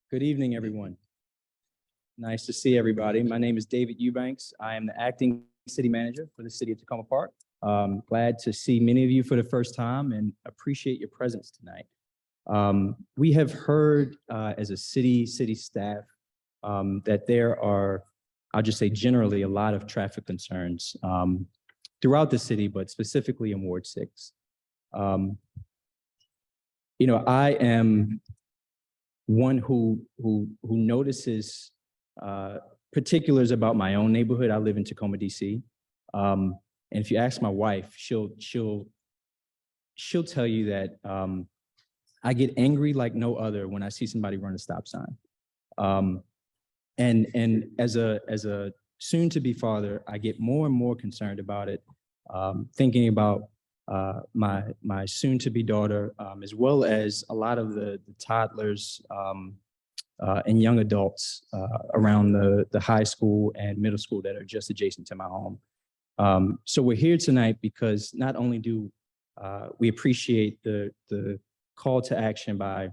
Good evening, everyone. Nice to see everybody. My name is David Eubanks. I am the acting city manager for the city of Takoma Park. Glad to see many of you for the first time and appreciate your presence tonight. We have heard as a city staff that there are, I'll just say generally, a lot of traffic concerns throughout the city, but specifically in Ward 6. I am one who notices particulars about my own neighborhood. I live in Takoma, DC. And if you ask my wife, she'll tell you that I get angry like no other when I see somebody run a stop sign. And as a soon-to-be father, I get more and more concerned about it, thinking about my soon-to-be daughter, as well as a lot of the toddlers and young adults around the high school and middle school that are just adjacent to my home. So we're here tonight because not only do we appreciate the call to action by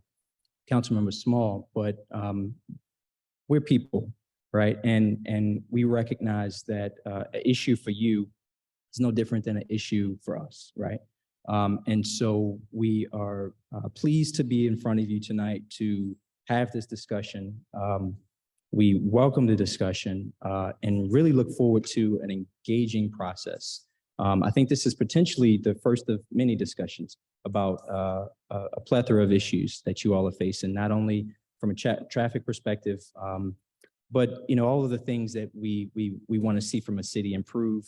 Councilmember Small, but we're people, right? And we recognize that an issue for you is no different than an issue for us, right? And so we are pleased to be in front of you tonight to have this discussion. We welcome the discussion and really look forward to an engaging process. I think this is potentially the first of many discussions about a plethora of issues that you all are facing, not only from a traffic perspective, but all of the things that we want to see from a city improve,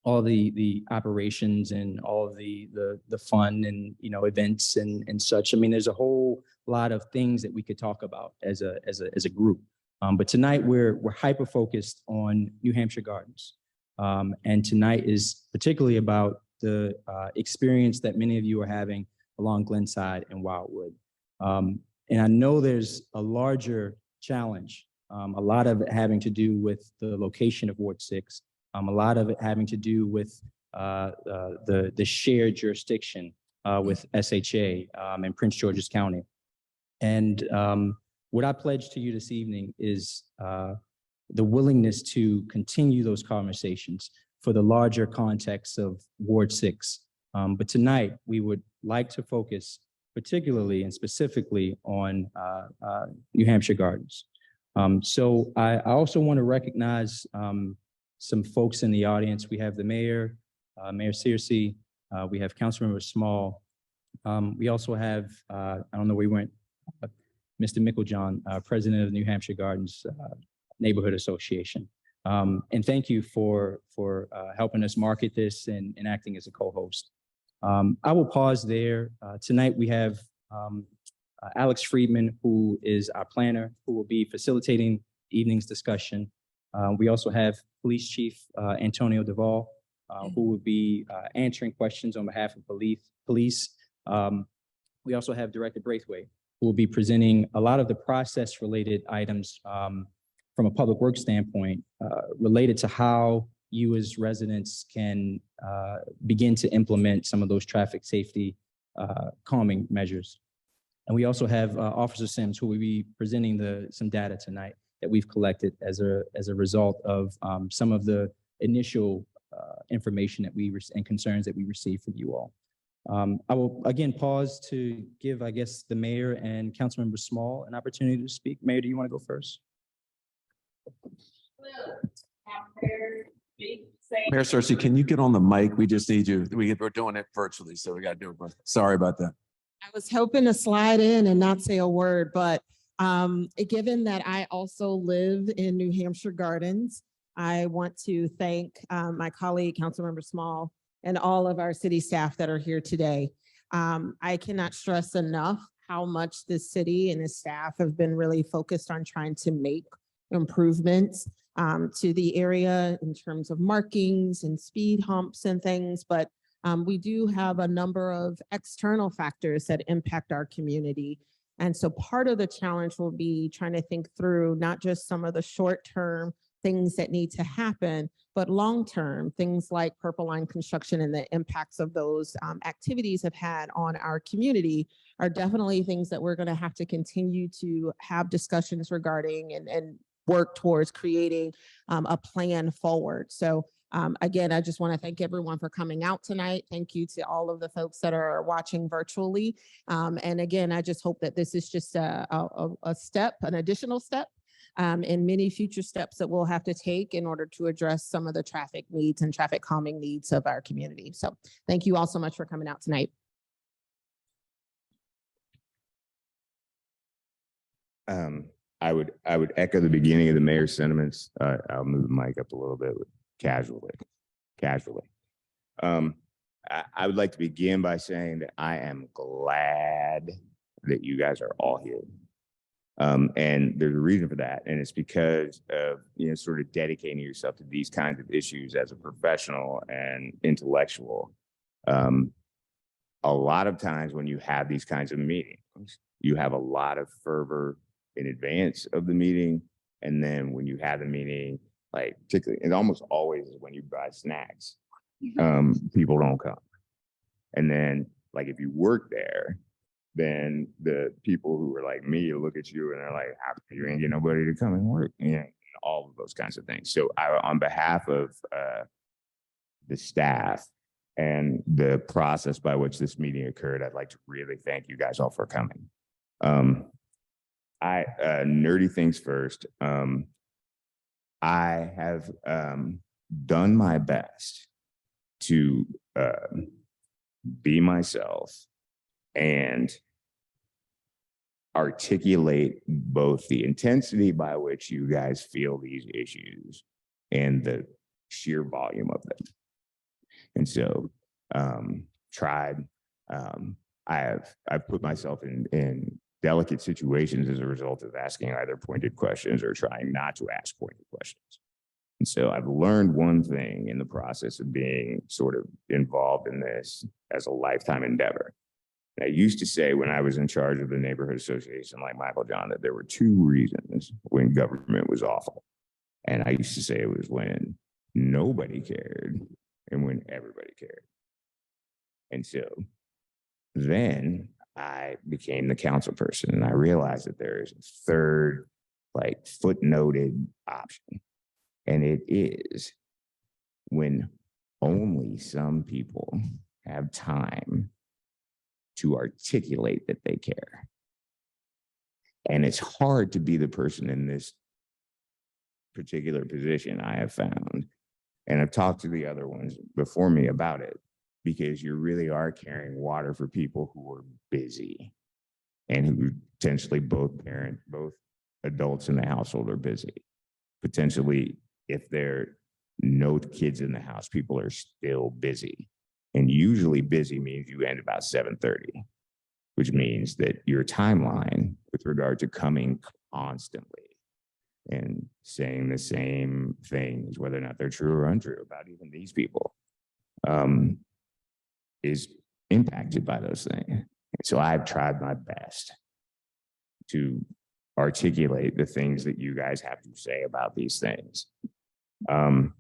all the operations and all of the fun and events and such. I mean, there's a whole lot of things that we could talk about as a group. But tonight we're hyper focused on New Hampshire Gardens, and tonight is particularly about the experience that many of you are having along Glenside and Wildwood. And I know there's a larger challenge, a lot of it having to do with the location of Ward 6. A lot of it having to do with the shared jurisdiction with SHA and Prince George's County. And what I pledge to you this evening is the willingness to continue those conversations for the larger context of Ward 6. But tonight, we would like to focus particularly and specifically on New Hampshire Gardens. So I also want to recognize some folks in the audience. We have the mayor, Mayor Searcy. We have Councilmember Small. We also have, I don't know where we went, Mr. Micklejohn, President of the New Hampshire Gardens Neighborhood Association. And thank you for helping us market this and acting as a co-host. I will pause there. Tonight we have Alex Friedman, who is our planner, who will be facilitating the evening's discussion. We also have Police Chief Antonio Duvall, who will be answering questions on behalf of police. We also have Director Braithwaite, who will be presenting a lot of the process-related items from a public works standpoint related to how you as residents can begin to implement some of those traffic safety calming measures. And we also have Officer Sims, who will be presenting some data tonight that we've collected as a result of some of the initial information that and concerns that we received from you all. I will again pause to give, I guess, the mayor and Councilmember Small an opportunity to speak. Mayor, do you want to go first? Mayor Searcy, can you get on the mic? We just need you. We're doing it virtually, so we got to do it. Sorry about that. I was hoping to slide in and not say a word, but given that I also live in New Hampshire Gardens, I want to thank my colleague, Councilmember Small, and all of our city staff that are here today. I cannot stress enough how much this city and its staff have been really focused on trying to make improvements to the area in terms of markings and speed humps and things, but we do have a number of external factors that impact our community. And so part of the challenge will be trying to think through not just some of the short-term things that need to happen, but long-term, things like Purple Line construction and the impacts of those activities have had on our community are definitely things that we're going to have to continue to have discussions regarding and work towards creating a plan forward. So again, I just want to thank everyone for coming out tonight. Thank you to all of the folks that are watching virtually. And again, I just hope that this is just a step, an additional step and many future steps that we'll have to take in order to address some of the traffic needs and traffic calming needs of our community. So thank you all so much for coming out tonight. I would echo the beginning of the mayor's sentiments. I'll move the mic up a little bit casually. I would like to begin by saying that I am glad that you guys are all here. And there's a reason for that. And it's because of, sort of dedicating yourself to these kinds of issues as a professional and intellectual. A lot of times when you have these kinds of meetings, you have a lot of fervor in advance of the meeting. And then when you have the meeting, like particularly, it almost always is when you buy snacks, people don't come. And then like if you work there, then the people who are like me look at you and they're like, how come you ain't get nobody to come and work? All of those kinds of things. So on behalf of the staff and the process by which this meeting occurred, I'd like to really thank you guys all for coming. Nerdy things first. I have done my best to be myself and articulate both the intensity by which you guys feel these issues and the sheer volume of them. And so I've put myself in delicate situations as a result of asking either pointed questions or trying not to ask pointed questions. And so I've learned one thing in the process of being sort of involved in this as a lifetime endeavor. I used to say when I was in charge of the neighborhood association like Michael John that there were two reasons when government was awful. And I used to say it was when nobody cared and when everybody cared. And so then I became the council person and I realized that there is a third like footnoted option. And it is when only some people have time to articulate that they care. And it's hard to be the person in this particular position, I have found. And I've talked to the other ones before me about it, because you really are carrying water for people who are busy and who potentially both adults in the household are busy. Potentially, if there are no kids in the house, people are still busy. And usually busy means you end about 7:30, which means that your timeline with regard to coming constantly and saying the same things, whether or not they're true or untrue about even these people, is impacted by those things. And so I've tried my best to articulate the things that you guys have to say about these things. And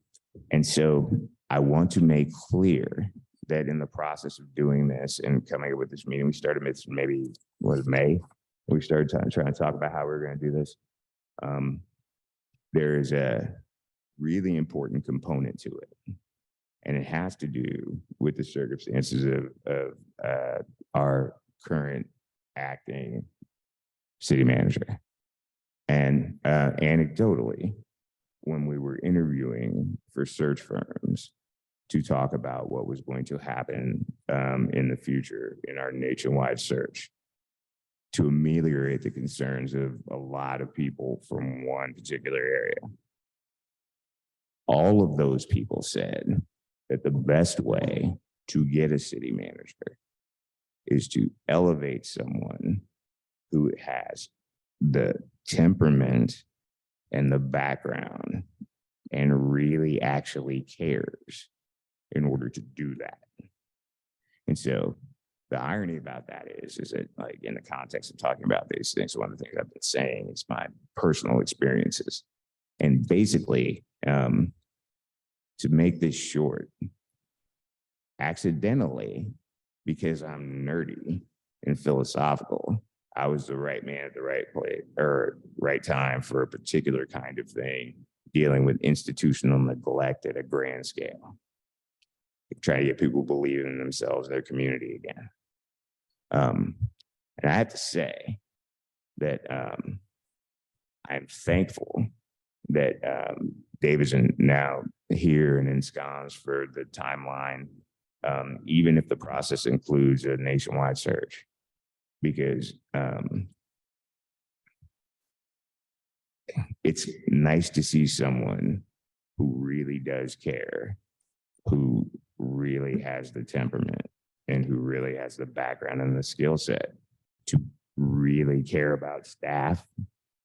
so I want to make clear that in the process of doing this and coming up with this meeting, we started maybe was May. We started trying to talk about how we're going to do this. There is a really important component to it, and it has to do with the circumstances of our current acting city manager. And anecdotally, when we were interviewing for search firms to talk about what was going to happen in the future in our nationwide search to ameliorate the concerns of a lot of people from one particular area, all of those people said that the best way to get a city manager is to elevate someone who has the temperament and the background and really actually cares in order to do that. And so the irony about that is that like in the context of talking about these things, one of the things I've been saying is my personal experiences. And basically, to make this short, accidentally, because I'm nerdy and philosophical, I was the right man at the right place or right time for a particular kind of thing, dealing with institutional neglect at a grand scale. Trying to get people believing in themselves, their community again. And I have to say that I'm thankful that David's now here and ensconced for the timeline, even if the process includes a nationwide search, because it's nice to see someone who really does care, who really has the temperament, and who really has the background and the skill set to really care about staff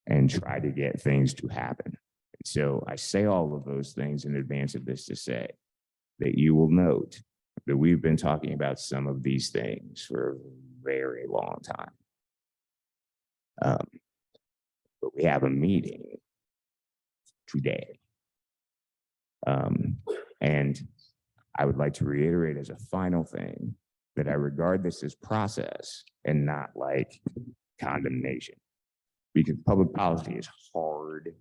and try to get things to happen. So I say all of those things in advance of this to say that you will note that we've been talking about some of these things for a very long time. But we have a meeting today. And I would like to reiterate as a final thing that I regard this as process and not like condemnation, because public policy is hard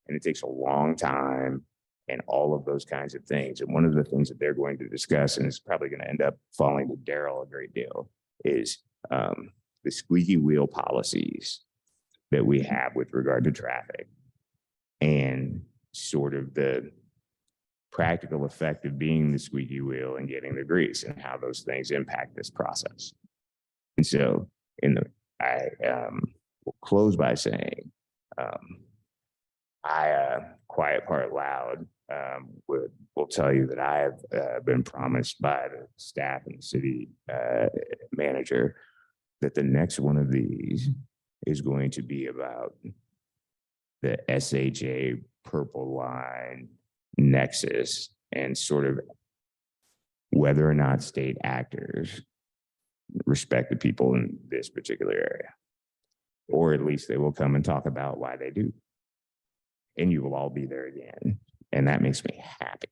and it takes a long time and all of those kinds of things. And one of the things that they're going to discuss, and it's probably going to end up falling to Daryl a great deal, is the squeaky wheel policies that we have with regard to traffic and sort of the practical effect of being the squeaky wheel and getting the grease and how those things impact this process. And so I will close by saying, quiet part loud, will tell you that I have been promised by the staff and the city manager that the next one of these is going to be about the SHA purple line nexus and sort of whether or not state actors respect the people in this particular area, or at least they will come and talk about why they do. And you will all be there again. And that makes me happy.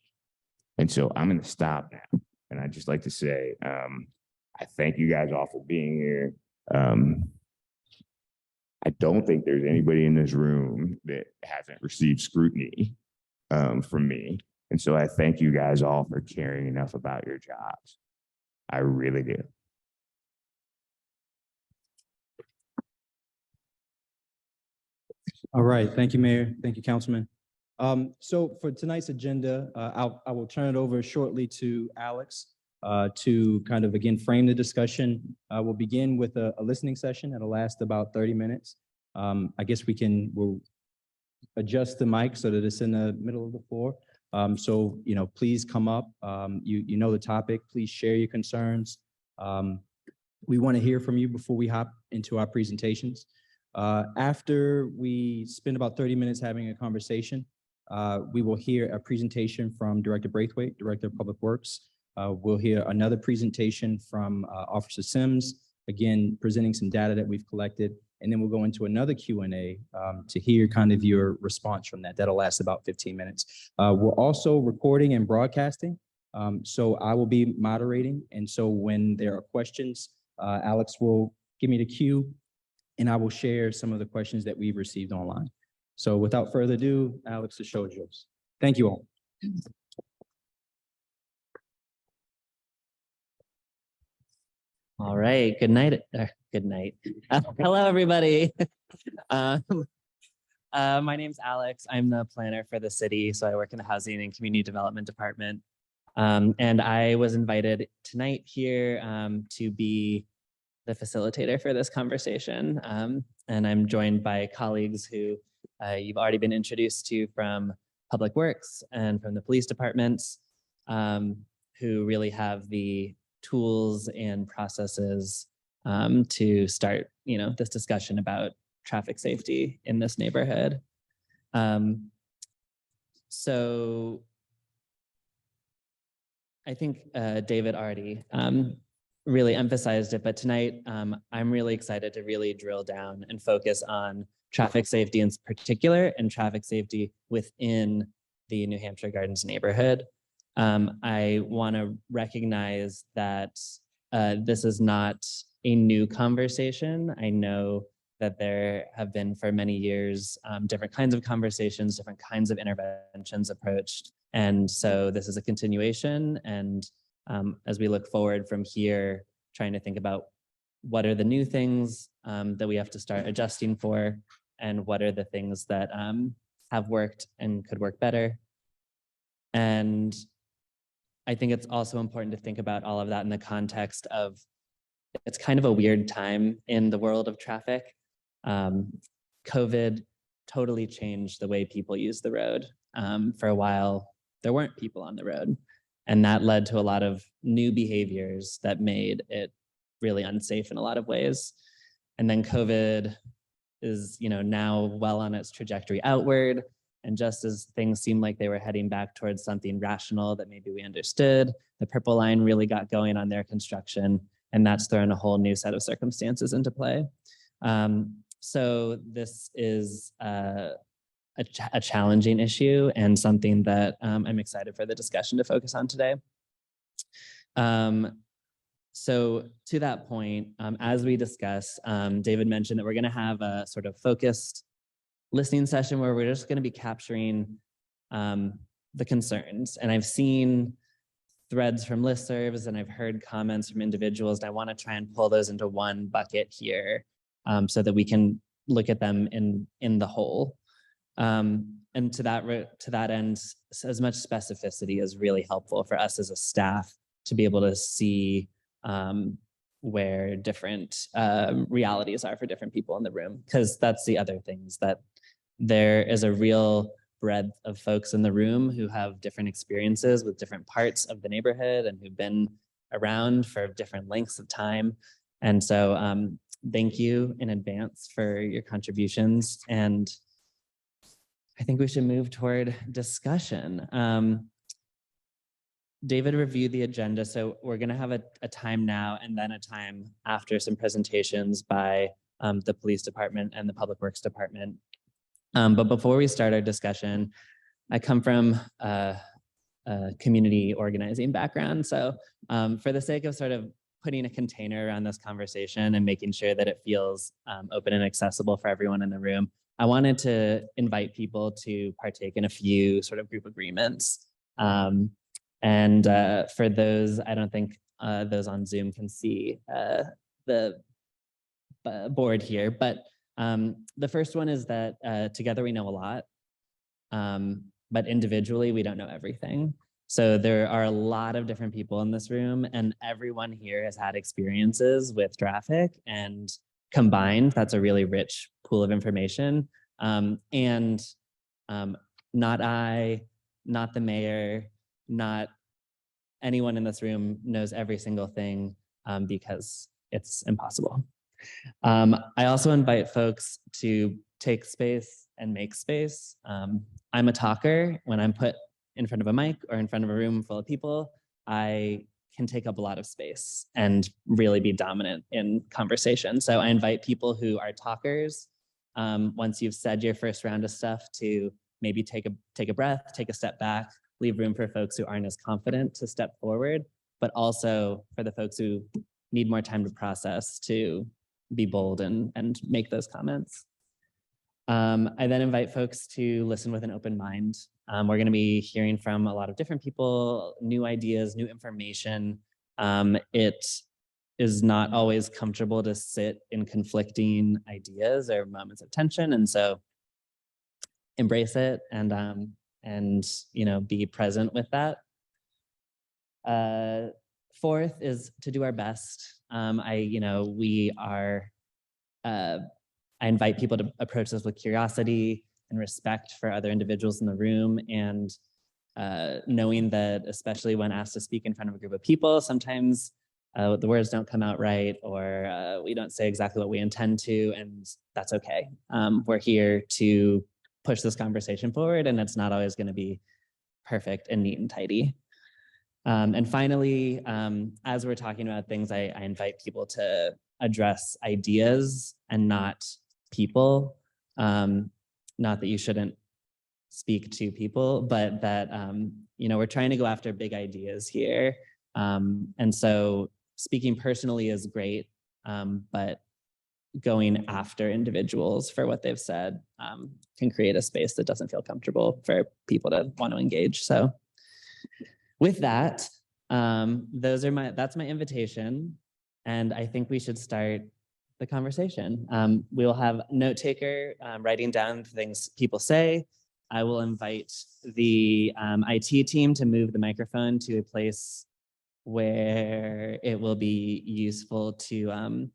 And so I'm going to stop now. And I'd just like to say, I thank you guys all for being here. I don't think there's anybody in this room that hasn't received scrutiny from me. And so I thank you guys all for caring enough about your jobs. I really do. All right. Thank you, Mayor. Thank you, Councilman. So for tonight's agenda, I will turn it over shortly to Alex to kind of, again, frame the discussion. We'll begin with a listening session that'll last about 30 minutes. I guess we'll adjust the mic so that it's in the middle of the floor. So, please come up. You know the topic. Please share your concerns. We want to hear from you before we hop into our presentations. After we spend about 30 minutes having a conversation, we will hear a presentation from Director Braithwaite, Director of Public Works. We'll hear another presentation from Officer Sims, again, presenting some data that we've collected. And then we'll go into another Q&A to hear kind of your response from that. That'll last about 15 minutes. We're also recording and broadcasting. So I will be moderating. And so when there are questions, Alex will give me the cue and I will share some of the questions that we've received online. So without further ado, Alex, the show is yours. Thank you all. All right, good night. Good night. Hello, everybody. My name's Alex. I'm the planner for the city, so I work in the Housing and Community Development Department. And I was invited tonight here to be the facilitator for this conversation. And I'm joined by colleagues who you've already been introduced to from Public Works and from the police departments, who really have the tools and processes to start, this discussion about traffic safety in this neighborhood. So I think David already really emphasized it, but tonight I'm really excited to really drill down and focus on traffic safety in particular and traffic safety within the New Hampshire Gardens neighborhood. I want to recognize that this is not a new conversation. I know that there have been for many years different kinds of conversations, different kinds of interventions approached. And so this is a continuation. And as we look forward from here, trying to think about what are the new things that we have to start adjusting for, and what are the things that have worked and could work better. And I think it's also important to think about all of that in the context of it's kind of a weird time in the world of traffic. COVID totally changed the way people use the road. For a while, there weren't people on the road. And that led to a lot of new behaviors that made it really unsafe in a lot of ways. And then COVID is, now well on its trajectory outward. And just as things seemed like they were heading back towards something rational that maybe we understood, the Purple Line really got going on their construction, and that's thrown a whole new set of circumstances into play. So this is a challenging issue and something that I'm excited for the discussion to focus on today. So to that point, as we discuss, David mentioned that we're going to have a sort of focused listening session where we're just going to be capturing the concerns. And I've seen threads from listservs and I've heard comments from individuals, and I want to try and pull those into one bucket here so that we can look at them in the whole. And to that end, as much specificity is really helpful for us as a staff to be able to see where different realities are for different people in the room, because that's the other things, that there is a real breadth of folks in the room who have different experiences with different parts of the neighborhood and who've been around for different lengths of time. And so thank you in advance for your contributions. And I think we should move toward discussion. David reviewed the agenda, so we're going to have a time now and then a time after some presentations by the police department and the public works department. But before we start our discussion, I come from a community organizing background. So for the sake of sort of putting a container around this conversation and making sure that it feels open and accessible for everyone in the room, I wanted to invite people to partake in a few sort of group agreements. And for those, I don't think those on Zoom can see the board here, but the first one is that together we know a lot, but individually we don't know everything. So there are a lot of different people in this room, and everyone here has had experiences with traffic, and combined, that's a really rich pool of information. And not I, not the mayor, not anyone in this room knows every single thing because it's impossible. I also invite folks to take space and make space. I'm a talker. When I'm put in front of a mic or in front of a room full of people, I can take up a lot of space and really be dominant in conversation. So I invite people who are talkers, once you've said your first round of stuff, to maybe take a breath, take a step back, leave room for folks who aren't as confident to step forward, but also for the folks who need more time to process to be bold and make those comments. I then invite folks to listen with an open mind. We're going to be hearing from a lot of different people, new ideas, new information. It is not always comfortable to sit in conflicting ideas or moments of tension, and so embrace it and be present with that. Fourth is to do our best. I invite people to approach this with curiosity and respect for other individuals in the room, and knowing that, especially when asked to speak in front of a group of people, sometimes the words don't come out right, or we don't say exactly what we intend to, and that's okay. We're here to push this conversation forward, and it's not always going to be perfect and neat and tidy. And finally, as we're talking about things, I invite people to address ideas and not people. Not that you shouldn't speak to people, but that, we're trying to go after big ideas here. And so speaking personally is great, but going after individuals for what they've said can create a space that doesn't feel comfortable for people to want to engage. So with that, that's my invitation. And I think we should start the conversation. We will have note taker writing down things people say. I will invite the IT team to move the microphone to a place where it will be useful to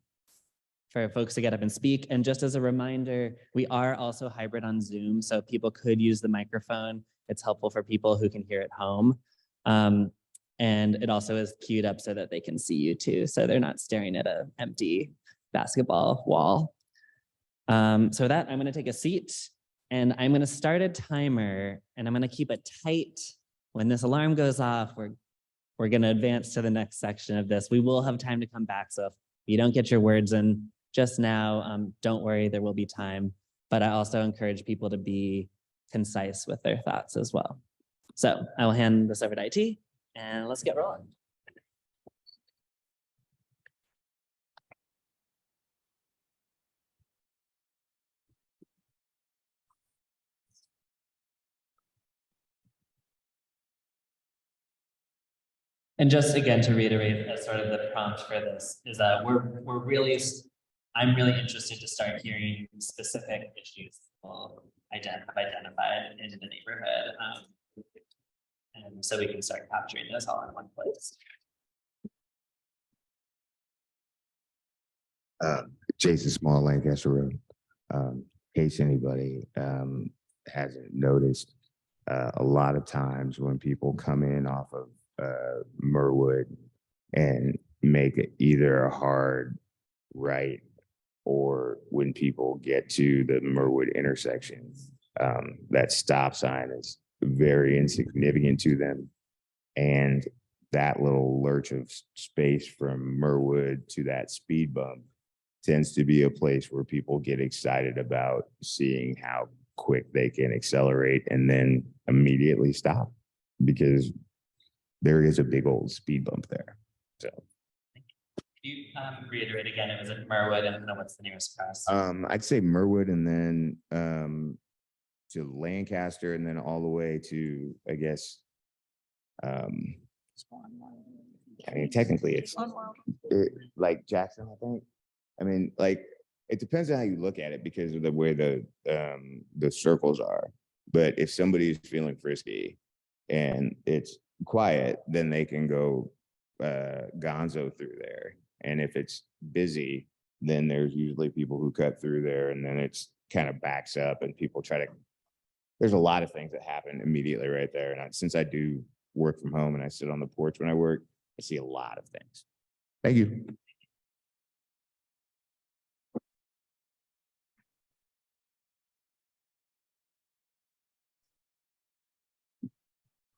for folks to get up and speak. And just as a reminder, we are also hybrid on Zoom, so people could use the microphone. It's helpful for people who can hear at home. And it also is queued up so that they can see you too, so they're not staring at an empty basketball wall. So with that, I'm gonna take a seat and I'm gonna start a timer and I'm gonna keep it tight. When this alarm goes off, we're gonna advance to the next section of this. We will have time to come back, so if you don't get your words in just now, don't worry, there will be time. But I also encourage people to be concise with their thoughts as well. So I will hand this over to IT and let's get rolling. And just again to reiterate, sort of the prompt for this is that I'm really interested to start hearing specific issues people have identified in the neighborhood, and so we can start capturing those all in one place. Jason Small, Lancaster Road. In case anybody hasn't noticed, a lot of times when people come in off of Merwood and make it either a hard right, or when people get to the Merwood intersection, that stop sign is very insignificant to them. And that little lurch of space from Merwood to that speed bump tends to be a place where people get excited about seeing how quick they can accelerate and then immediately stop, because there is a big old speed bump there. So Can you reiterate again? It was at Merwood, and then what's the nearest cross? I'd say Merwood, and then to Lancaster, and then all the way to, I guess, I mean, technically it's like Jackson, I think. I mean, like, it depends on how you look at it because of the way the circles are. But if somebody's feeling frisky and it's quiet, then they can go gonzo through there. And if it's busy, then there's usually people who cut through there, and then it's kind of backs up and people try to, there's a lot of things that happen immediately right there. And since I do work from home and I sit on the porch when I work, I see a lot of things. Thank you.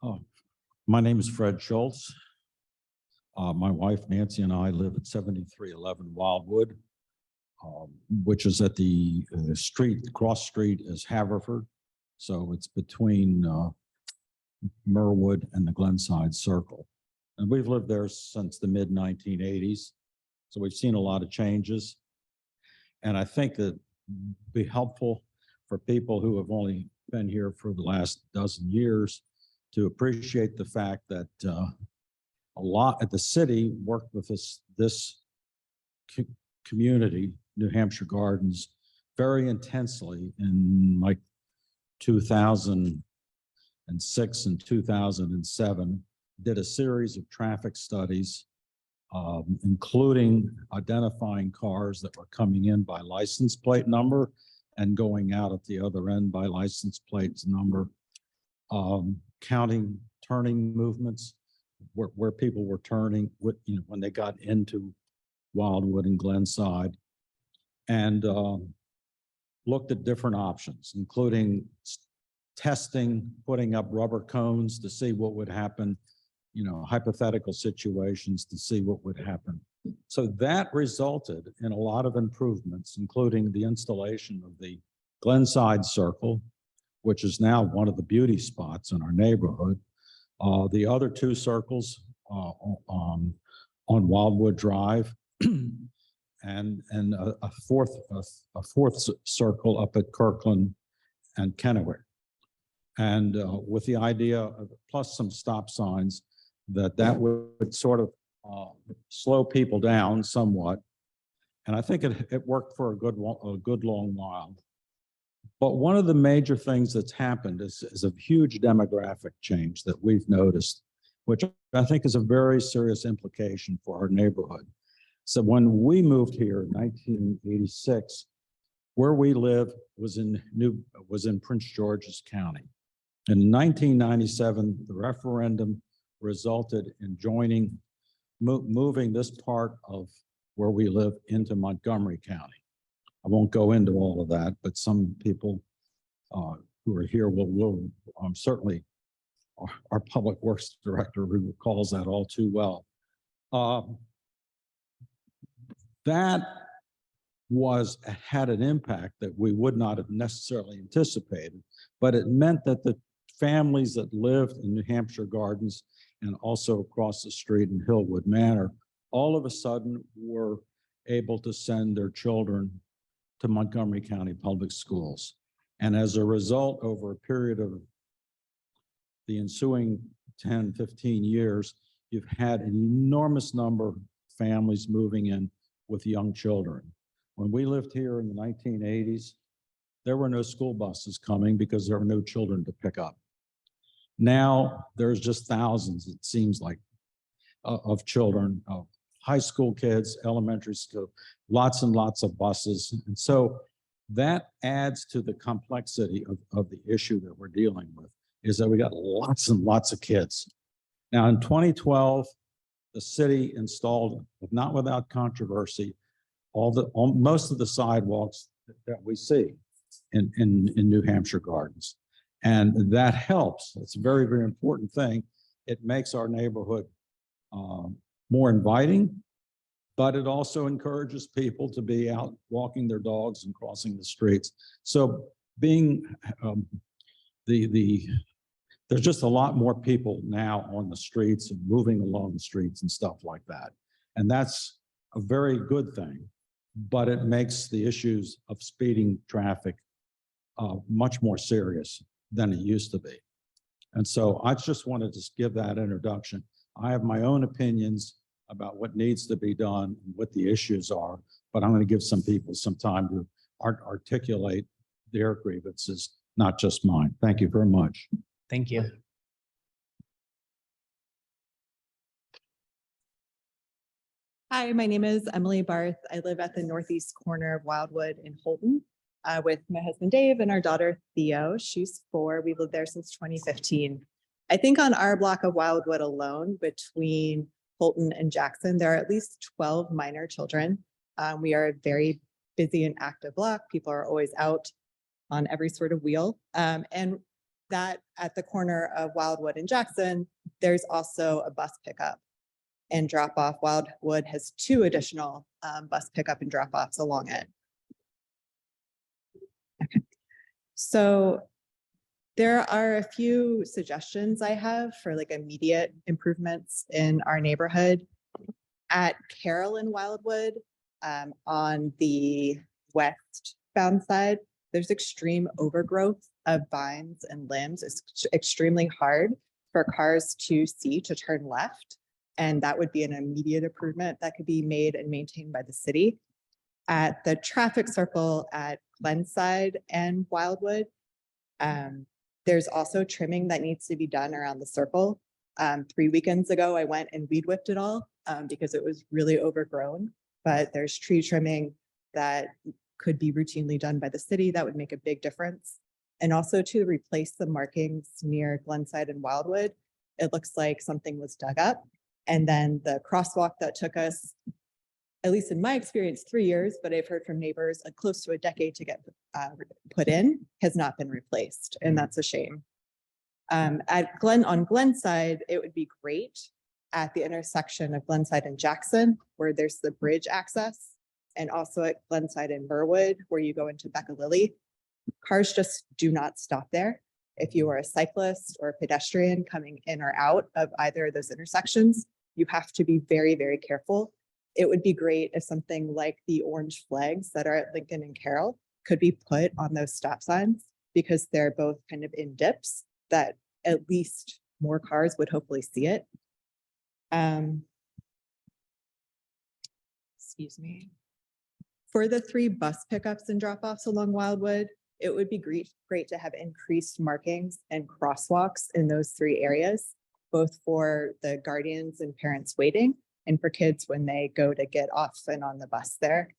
Oh, my name is Fred Schultz. My wife Nancy and I live at 7311 Wildwood, which is at the cross street is Haverford. So it's between Merwood and the Glenside Circle. And we've lived there since the mid 1980s. So we've seen a lot of changes. And I think that it'd be helpful for people who have only been here for the last dozen years to appreciate the fact that a lot at the city worked with this community, New Hampshire Gardens, very intensely in like 2006 and 2007, did a series of traffic studies, including identifying cars that were coming in by license plate number and going out at the other end by license plates number, counting turning movements, where people were turning with, when they got into Wildwood and Glenside, and looked at different options, including testing, putting up rubber cones to see what would happen, hypothetical situations to see what would happen. So that resulted in a lot of improvements, including the installation of the Glenside Circle, which is now one of the beauty spots in our neighborhood. The other two circles on Wildwood Drive, and a fourth circle up at Kirkland and Kennewick. And with the idea of plus some stop signs that would sort of slow people down somewhat. And I think it worked for a good long while. But one of the major things that's happened is a huge demographic change that we've noticed, which I think is a very serious implication for our neighborhood. So when we moved here in 1986, where we live was in Prince George's County. In 1997, the referendum resulted in moving this part of where we live into Montgomery County. I won't go into all of that, but some people who are here will certainly our public works director who recalls that all too well. That had an impact that we would not have necessarily anticipated, but it meant that the families that lived in New Hampshire Gardens and also across the street in Hillwood Manor, all of a sudden were able to send their children to Montgomery County Public Schools. And as a result, over a period of the ensuing 10, 15 years, you've had an enormous number of families moving in with young children. When we lived here in the 1980s, there were no school buses coming because there were no children to pick up. Now there's just thousands, it seems like, of children, of high school kids, elementary school, lots and lots of buses. And so that adds to the complexity of the issue that we're dealing with, is that we got lots and lots of kids. Now in 2012, the city installed, not without controversy, most of the sidewalks that we see in New Hampshire Gardens. And that helps. It's a very, very important thing. It makes our neighborhood more inviting, but it also encourages people to be out walking their dogs and crossing the streets. So being there's just a lot more people now on the streets and moving along the streets and stuff like that. And that's a very good thing, but it makes the issues of speeding traffic much more serious than it used to be. And so I just wanted to give that introduction. I have my own opinions about what needs to be done and what the issues are, but I'm going to give some people some time to articulate their grievances, not just mine. Thank you very much. Thank you. Hi, my name is Emily Barth. I live at the northeast corner of Wildwood in Holton with my husband Dave and our daughter Theo. She's 4. We've lived there since 2015. I think on our block of Wildwood alone, between Holton and Jackson, there are at least 12 minor children. We are a very busy and active block. People are always out on every sort of wheel. And that at the corner of Wildwood and Jackson, there's also a bus pickup and drop off. Wildwood has 2 additional bus pickup and drop offs along it. Okay. So there are a few suggestions I have for like immediate improvements in our neighborhood. At Carroll and Wildwood, on the westbound side, there's extreme overgrowth of vines and limbs. It's extremely hard for cars to see to turn left. And that would be an immediate improvement that could be made and maintained by the city. At the traffic circle at Glenside and Wildwood, there's also trimming that needs to be done around the circle. 3 weekends ago, I went and weed whipped it all because it was really overgrown, but there's tree trimming that could be routinely done by the city. That would make a big difference. And also to replace the markings near Glenside and Wildwood, it looks like something was dug up. And then the crosswalk that took us, at least in my experience, 3 years, but I've heard from neighbors close to a decade to get put in, has not been replaced. And that's a shame. On Glenside, it would be great at the intersection of Glenside and Jackson, where there's the bridge access, and also at Glenside and Burwood, where you go into Becca Lilly. Cars just do not stop there. If you are a cyclist or a pedestrian coming in or out of either of those intersections, you have to be very, very careful. It would be great if something like the orange flags that are at Lincoln and Carroll could be put on those stop signs, because they're both kind of in dips that at least more cars would hopefully see it. Excuse me. For the 3 bus pickups and drop-offs along Wildwood, it would be great to have increased markings and crosswalks in those 3 areas, both for the guardians and parents waiting, and for kids when they go to get off and on the bus there.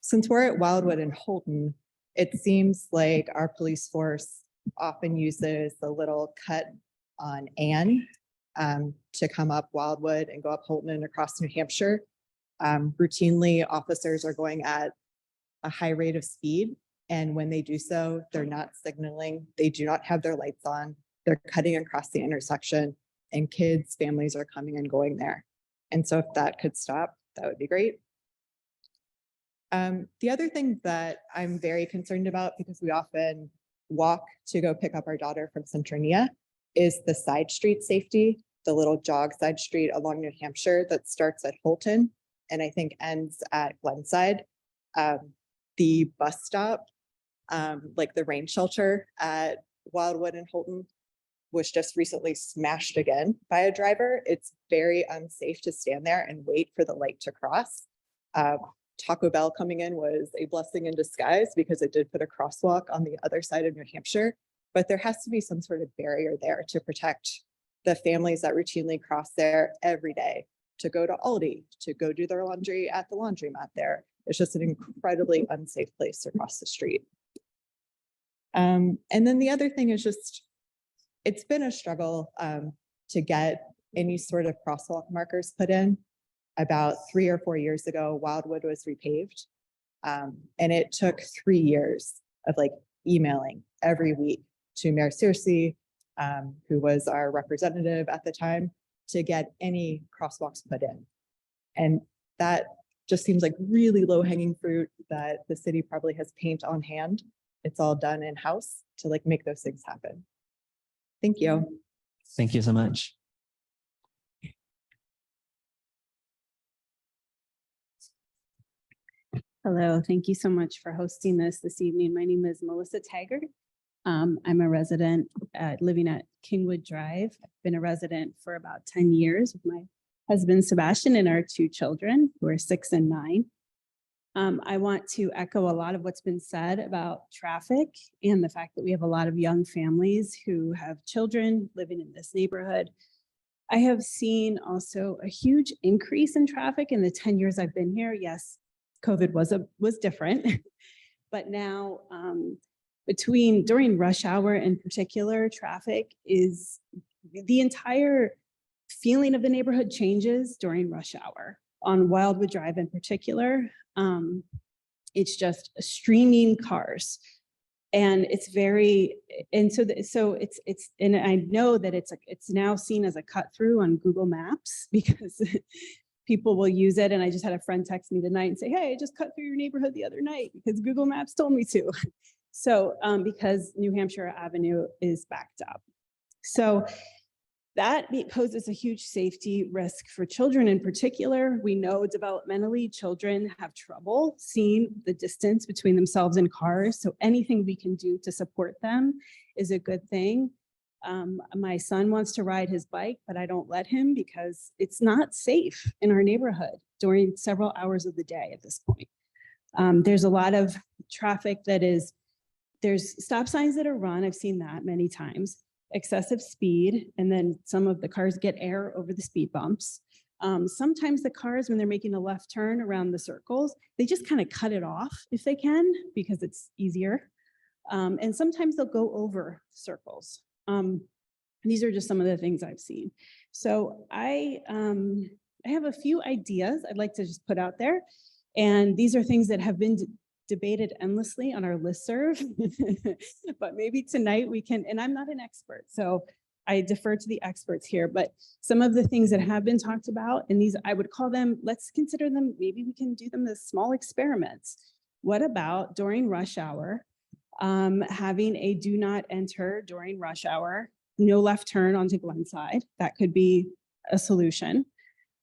Since we're at Wildwood and Holton, it seems like our police force often uses the little cut on Ann to come up Wildwood and go up Holton and across New Hampshire. Routinely, officers are going at a high rate of speed, and when they do so, they're not signaling, they do not have their lights on, they're cutting across the intersection, and kids, families are coming and going there. And so if that could stop, that would be great. The other thing that I'm very concerned about, because we often walk to go pick up our daughter from Centronia, is the side street safety, the little jog side street along New Hampshire that starts at Holton and I think ends at Glenside. The bus stop, like the rain shelter at Wildwood and Holton, was just recently smashed again by a driver. It's very unsafe to stand there and wait for the light to cross. Taco Bell coming in was a blessing in disguise, because it did put a crosswalk on the other side of New Hampshire, but there has to be some sort of barrier there to protect the families that routinely cross there every day to go to Aldi, to go do their laundry at the laundromat there. It's just an incredibly unsafe place to cross the street. And then the other thing is just, it's been a struggle to get any sort of crosswalk markers put in. About 3 or 4 years ago, Wildwood was repaved. And it took 3 years of like emailing every week to Mayor Searcy, who was our representative at the time, to get any crosswalks put in. And that just seems like really low hanging fruit that the city probably has paint on hand. It's all done in-house to like make those things happen. Thank you. Thank you so much. Hello, thank you so much for hosting this evening. My name is Melissa Taggart. I'm a resident living at Kingwood Drive. I've been a resident for about 10 years with my husband, Sebastian, and our 2 children, who are 6 and 9. I want to echo a lot of what's been said about traffic and the fact that we have a lot of young families who have children living in this neighborhood. I have seen also a huge increase in traffic in the 10 years I've been here. Yes, COVID was different, but now during rush hour in particular, traffic is the entire feeling of the neighborhood changes during rush hour. On Wildwood Drive in particular, it's just streaming cars, and it's very, and so it's and I know that it's now seen as a cut through on Google Maps, because people will use it. And I just had a friend text me tonight and say, hey, I just cut through your neighborhood the other night because Google Maps told me to. So because New Hampshire Avenue is backed up. So that poses a huge safety risk for children in particular. We know developmentally children have trouble seeing the distance between themselves and cars. So anything we can do to support them is a good thing. My son wants to ride his bike, but I don't let him because it's not safe in our neighborhood during several hours of the day at this point. There's a lot of traffic there's stop signs that are run. I've seen that many times. Excessive speed, and then some of the cars get air over the speed bumps. Sometimes the cars, when they're making a left turn around the circles, they just kind of cut it off if they can, because it's easier. And sometimes they'll go over circles. These are just some of the things I've seen. So I have a few ideas I'd like to just put out there. And these are things that have been debated endlessly on our listserv, but maybe tonight we can, and I'm not an expert, so I defer to the experts here, but some of the things that have been talked about, and these, I would call them, let's consider them, maybe we can do them as small experiments. What about during rush hour, having a do not enter during rush hour, no left turn onto Glenside? That could be a solution.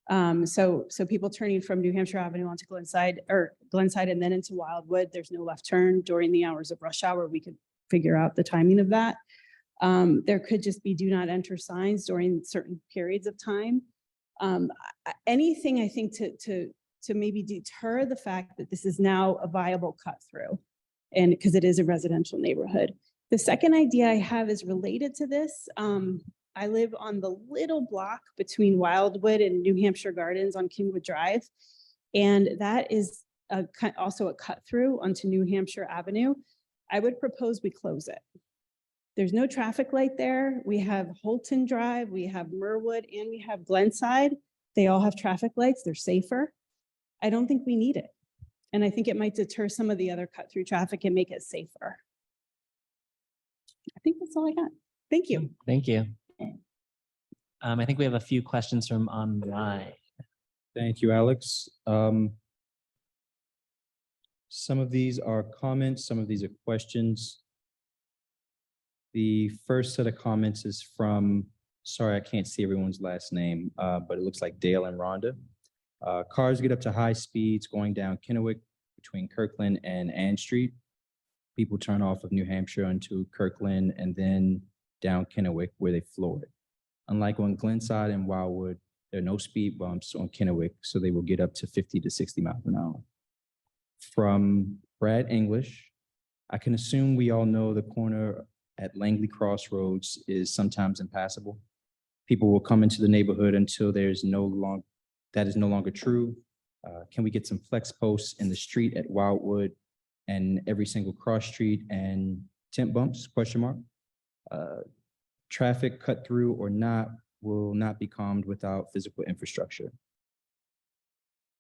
So people turning from New Hampshire Avenue onto Glenside and then into Wildwood, there's no left turn during the hours of rush hour. We could figure out the timing of that. There could just be do not enter signs during certain periods of time. Anything, I think, to maybe deter the fact that this is now a viable cut through, and because it is a residential neighborhood. The second idea I have is related to this. I live on the little block between Wildwood and New Hampshire Gardens on Kingwood Drive, and that is also a cut through onto New Hampshire Avenue. I would propose we close it. There's no traffic light there. We have Holton Drive, we have Merwood, and we have Glenside. They all have traffic lights. They're safer. I don't think we need it. And I think it might deter some of the other cut through traffic and make it safer. I think that's all I got. Thank you. Thank you. I think we have a few questions from online. Thank you, Alex. Some of these are comments, some of these are questions. The first set of comments is from, sorry, I can't see everyone's last name, but it looks like Dale and Rhonda. Cars get up to high speeds going down Kennewick between Kirkland and Ann Street. People turn off of New Hampshire onto Kirkland and then down Kennewick where they floor it. Unlike on Glenside and Wildwood, there are no speed bumps on Kennewick, so they will get up to 50 to 60 miles an hour. From Brad English, I can assume we all know the corner at Langley Crossroads is sometimes impassable. People will come into the neighborhood until that is no longer true. Can we get some flex posts in the street at Wildwood and every single cross street and temp bumps, ? Traffic cut through or not will not be calmed without physical infrastructure.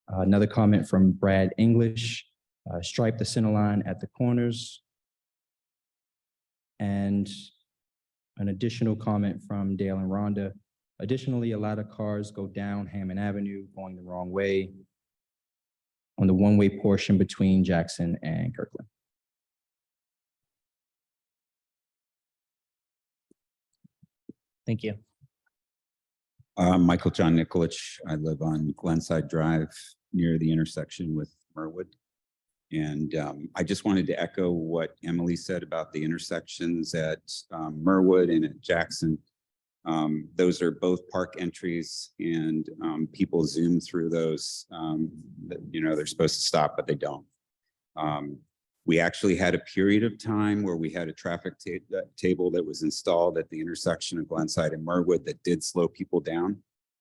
Another comment from Brad English, stripe the center line at the corners. And an additional comment from Dale and Rhonda. Additionally, a lot of cars go down Hammond Avenue going the wrong way on the one-way portion between Jackson and Kirkland. Thank you. Michael John Nikolich. I live on Glenside Drive near the intersection with Merwood. And I just wanted to echo what Emily said about the intersections at Merwood and at Jackson. Those are both park entries, and people zoom through those. They're supposed to stop, but they don't. We actually had a period of time where we had a traffic table that was installed at the intersection of Glenside and Merwood that did slow people down.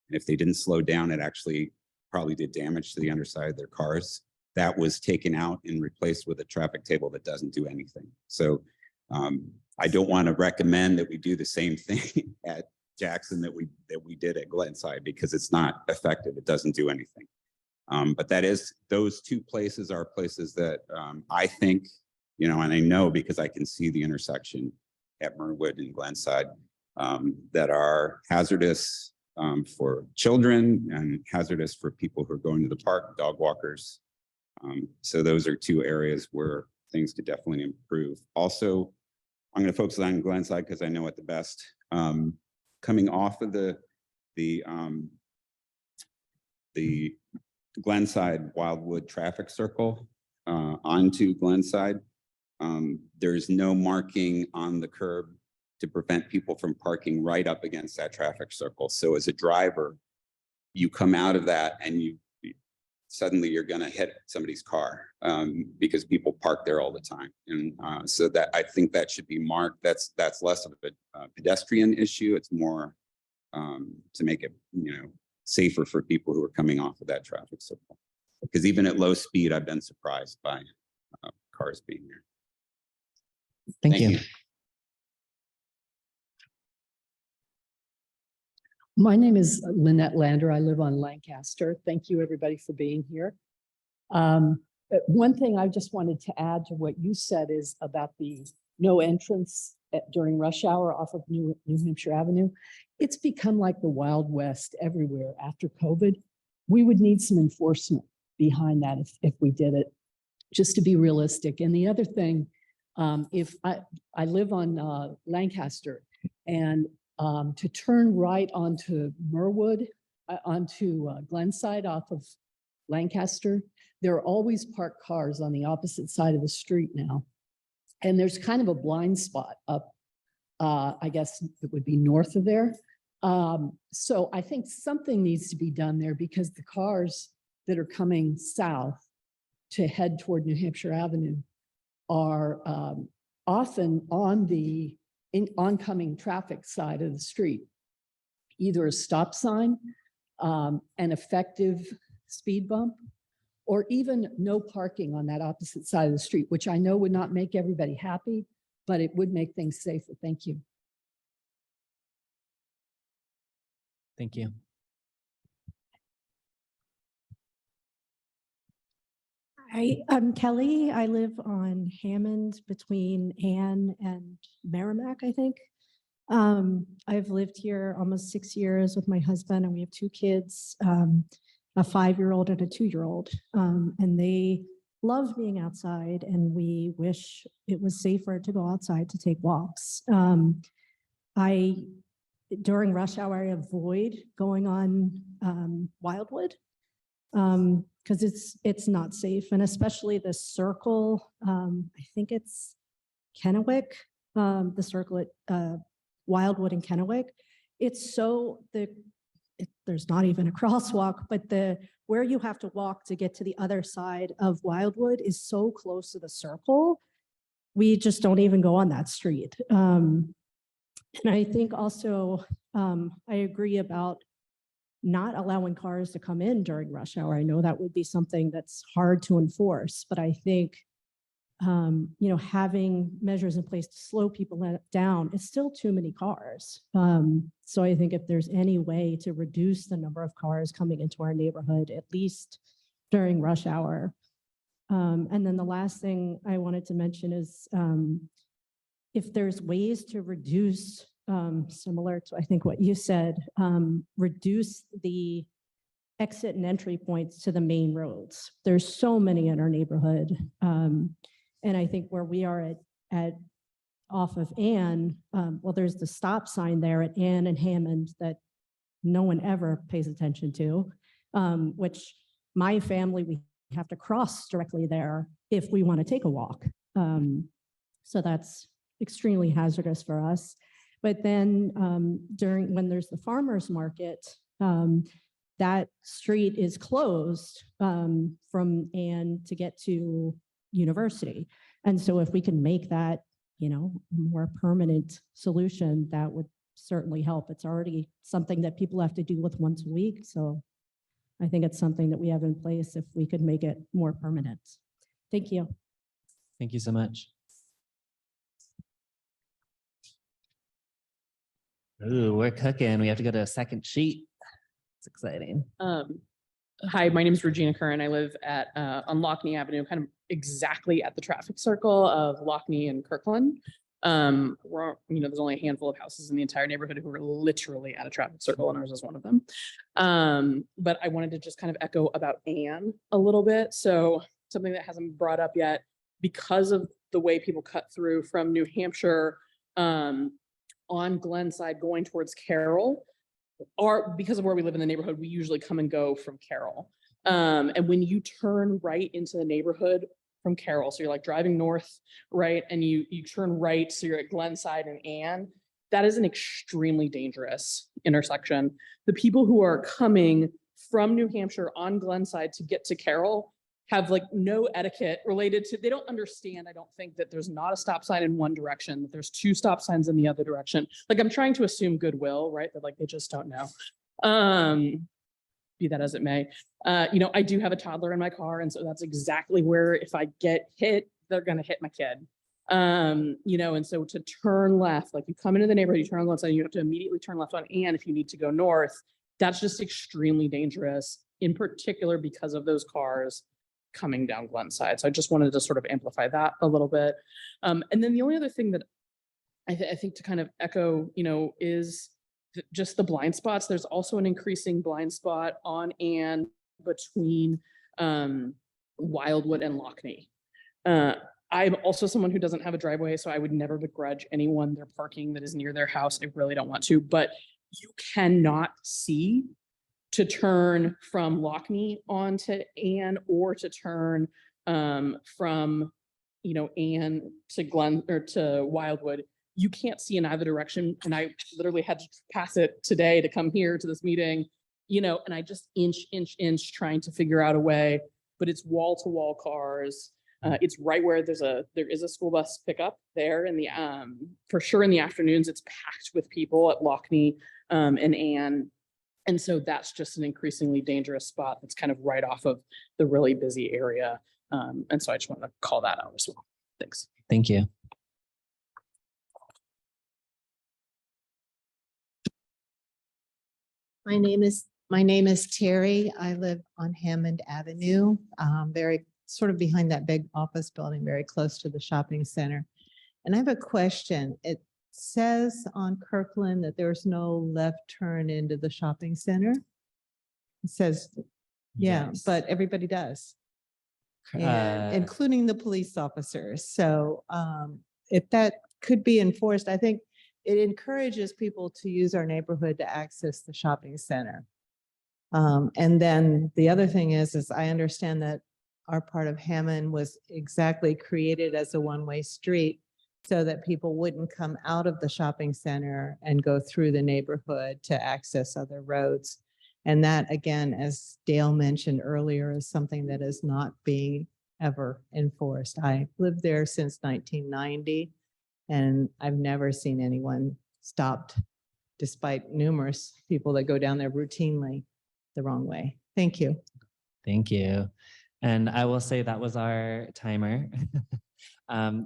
And if they didn't slow down, it actually probably did damage to the underside of their cars. That was taken out and replaced with a traffic table that doesn't do anything. So I don't want to recommend that we do the same thing at Jackson that we did at Glenside, because it's not effective. It doesn't do anything. But those two places are places that I think, and I know because I can see the intersection at Merwood and Glenside that are hazardous for children and hazardous for people who are going to the park, dog walkers. So those are two areas where things could definitely improve. Also, I'm going to focus on Glenside because I know it the best. Coming off of the Glenside Wildwood traffic circle onto Glenside, there's no marking on the curb to prevent people from parking right up against that traffic circle. So as a driver, you come out of that and suddenly you're going to hit somebody's car because people park there all the time. And so that I think that should be marked. That's less of a pedestrian issue. It's more to make it, safer for people who are coming off of that traffic circle. Because even at low speed, I've been surprised by cars being there. Thank you. My name is Lynette Lander. I live on Lancaster. Thank you, everybody, for being here. One thing I just wanted to add to what you said is about the no entrance during rush hour off of New Hampshire Avenue. It's become like the Wild West everywhere after COVID. We would need some enforcement behind that if we did it. just to be realistic. And the other thing, if I live on Lancaster, and to turn right onto Merwood, onto Glenside off of Lancaster, there are always parked cars on the opposite side of the street now. And there's kind of a blind spot up, I guess it would be north of there. So I think something needs to be done there, because the cars that are coming south to head toward New Hampshire Avenue are often on the oncoming traffic side of the street, either a stop sign, an effective speed bump, or even no parking on that opposite side of the street, which I know would not make everybody happy, but it would make things safer. Thank you. Thank you. I'm Kelly. I live on Hammond between Ann and Merrimack, I think. I've lived here almost 6 years with my husband, and we have 2 kids, a 5-year-old and a 2-year-old. And they love being outside, and we wish it was safer to go outside to take walks. During rush hour, I avoid going on Wildwood, because it's not safe, and especially the circle. I think it's Kennewick, the circle at Wildwood and Kennewick. It's so there's not even a crosswalk, but where you have to walk to get to the other side of Wildwood is so close to the circle. We just don't even go on that street. And I think also I agree about not allowing cars to come in during rush hour. I know that would be something that's hard to enforce, but I think, having measures in place to slow people down, it's still too many cars. So I think if there's any way to reduce the number of cars coming into our neighborhood, at least during rush hour. And then the last thing I wanted to mention is if there's ways to reduce, similar to I think what you said, reduce the exit and entry points to the main roads. There's so many in our neighborhood. And I think where we are at off of Ann, well, there's the stop sign there at Ann and Hammond that no one ever pays attention to, which my family, we have to cross directly there if we want to take a walk. So that's extremely hazardous for us. But then when there's the farmer's market, that street is closed from Ann to get to University. And so if we can make that, a more permanent solution, that would certainly help. It's already something that people have to deal with once a week. So I think it's something that we have in place if we could make it more permanent. Thank you. Thank you so much. Ooh, we're cooking. We have to go to a second sheet. It's exciting. Hi, my name is Regina Curran. I live on Lockney Avenue, kind of exactly at the traffic circle of Lockney and Kirkland. There's only a handful of houses in the entire neighborhood who are literally at a traffic circle, and ours is one of them. But I wanted to just kind of echo about Ann a little bit. So something that hasn't brought up yet, because of the way people cut through from New Hampshire on Glenside going towards Carroll, or because of where we live in the neighborhood, we usually come and go from Carroll. And when you turn right into the neighborhood from Carroll, so you're like driving north, right, and you turn right, so you're at Glenside and Ann, that is an extremely dangerous intersection. The people who are coming from New Hampshire on Glenside to get to Carroll have like no etiquette related to, they don't understand, I don't think, that there's not a stop sign in one direction, that there's 2 stop signs in the other direction. Like, I'm trying to assume goodwill, right? That like, they just don't know. Be that as it may. I do have a toddler in my car, and so that's exactly where if I get hit, they're gonna hit my kid. And so to turn left, like you come into the neighborhood, you turn on Glenside, and you have to immediately turn left on Ann if you need to go north. That's just extremely dangerous, in particular because of those cars coming down Glenside. So I just wanted to sort of amplify that a little bit. And then the only other thing that I think to kind of echo, is just the blind spots. There's also an increasing blind spot on Ann between Wildwood and Lockney. I'm also someone who doesn't have a driveway, so I would never begrudge anyone their parking that is near their house. I really don't want to, but you cannot see to turn from Lockney onto Ann or to turn from, Ann to Glen or to Wildwood. You can't see in either direction. And I literally had to pass it today to come here to this meeting, and I just inch trying to figure out a way, but it's wall to wall cars. It's right where there is a school bus pickup there in the for sure in the afternoons. It's packed with people at Lockney and Ann. And so that's just an increasingly dangerous spot that's kind of right off of the really busy area. And so I just want to call that out as well. Thanks. Thank you. My name is Terry. I live on Hammond Avenue, very sort of behind that big office building, very close to the shopping center. And I have a question. It says on Kirkland that there's no left turn into the shopping center. It says, yeah, Yes. but everybody does, and including the police officers. So if that could be enforced, I think it encourages people to use our neighborhood to access the shopping center. And then the other thing is I understand that our part of Hammond was exactly created as a one-way street so that people wouldn't come out of the shopping center and go through the neighborhood to access other roads. And that, again, as Dale mentioned earlier, is something that is not being ever enforced. I lived there since 1990, and I've never seen anyone stopped, despite numerous people that go down there routinely the wrong way. Thank you. Thank you. And I will say that was our timer.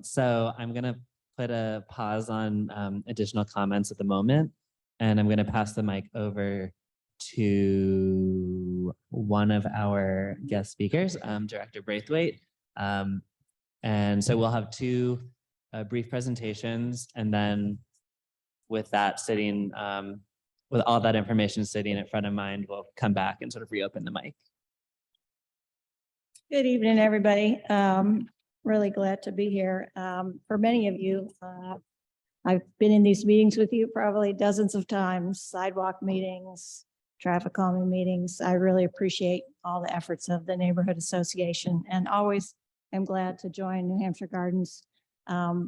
So I'm going to put a pause on additional comments at the moment, and I'm going to pass the mic over to one of our guest speakers, Director Braithwaite. And so we'll have two brief presentations, and then with that sitting, with all that information sitting in front of mind, we'll come back and sort of reopen the mic. Good evening, everybody. Really glad to be here. For many of you, I've been in these meetings with you probably dozens of times, sidewalk meetings, traffic calming meetings. I really appreciate all the efforts of the Neighborhood Association, and always am glad to join New Hampshire Gardens.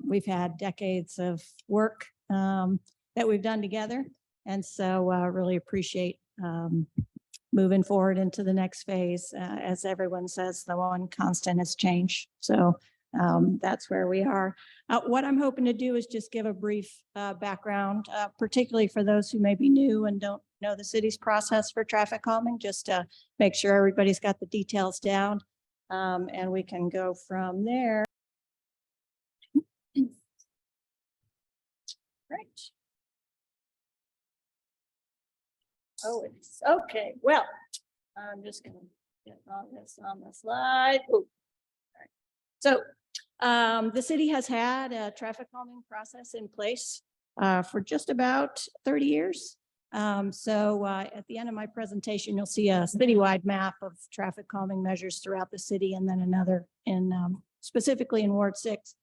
We've had decades of work that we've done together, and so really appreciate moving forward into the next phase. As everyone says, the one constant is change. So that's where we are. What I'm hoping to do is just give a brief background, particularly for those who may be new and don't know the city's process for traffic calming, just to make sure everybody's got the details down, and we can go from there. Right. Oh, it's okay. Well, I'm just going to get all this on the slide. Ooh. All right. So the city has had a traffic calming process in place for just about 30 years. So at the end of my presentation, you'll see a citywide map of traffic calming measures throughout the city, and then another in specifically in Ward 6.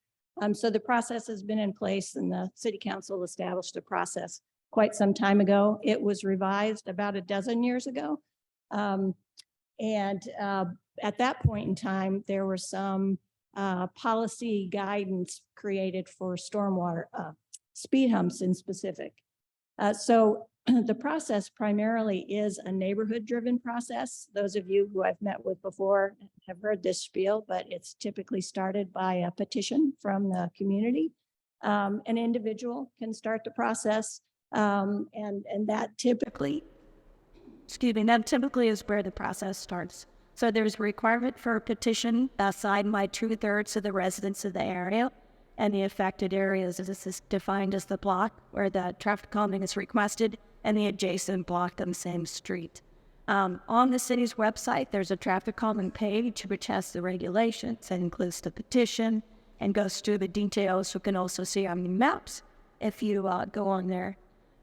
So the process has been in place, and the city council established a process quite some time ago. It was revised about a dozen years ago. And at that point in time, there were some policy guidance created for stormwater speed humps in specific. So the process primarily is a neighborhood-driven process. Those of you who I've met with before have heard this spiel, but it's typically started by a petition from the community. An individual can start the process, and that typically, that typically is where the process starts. So there's a requirement for a petition signed by 2/3 of the residents of the area, and the affected areas is defined as the block where the traffic calming is requested and the adjacent block on the same street. On the city's website, there's a traffic calming page which has the regulations and includes the petition and goes through the details. You can also see on the maps if you go on there.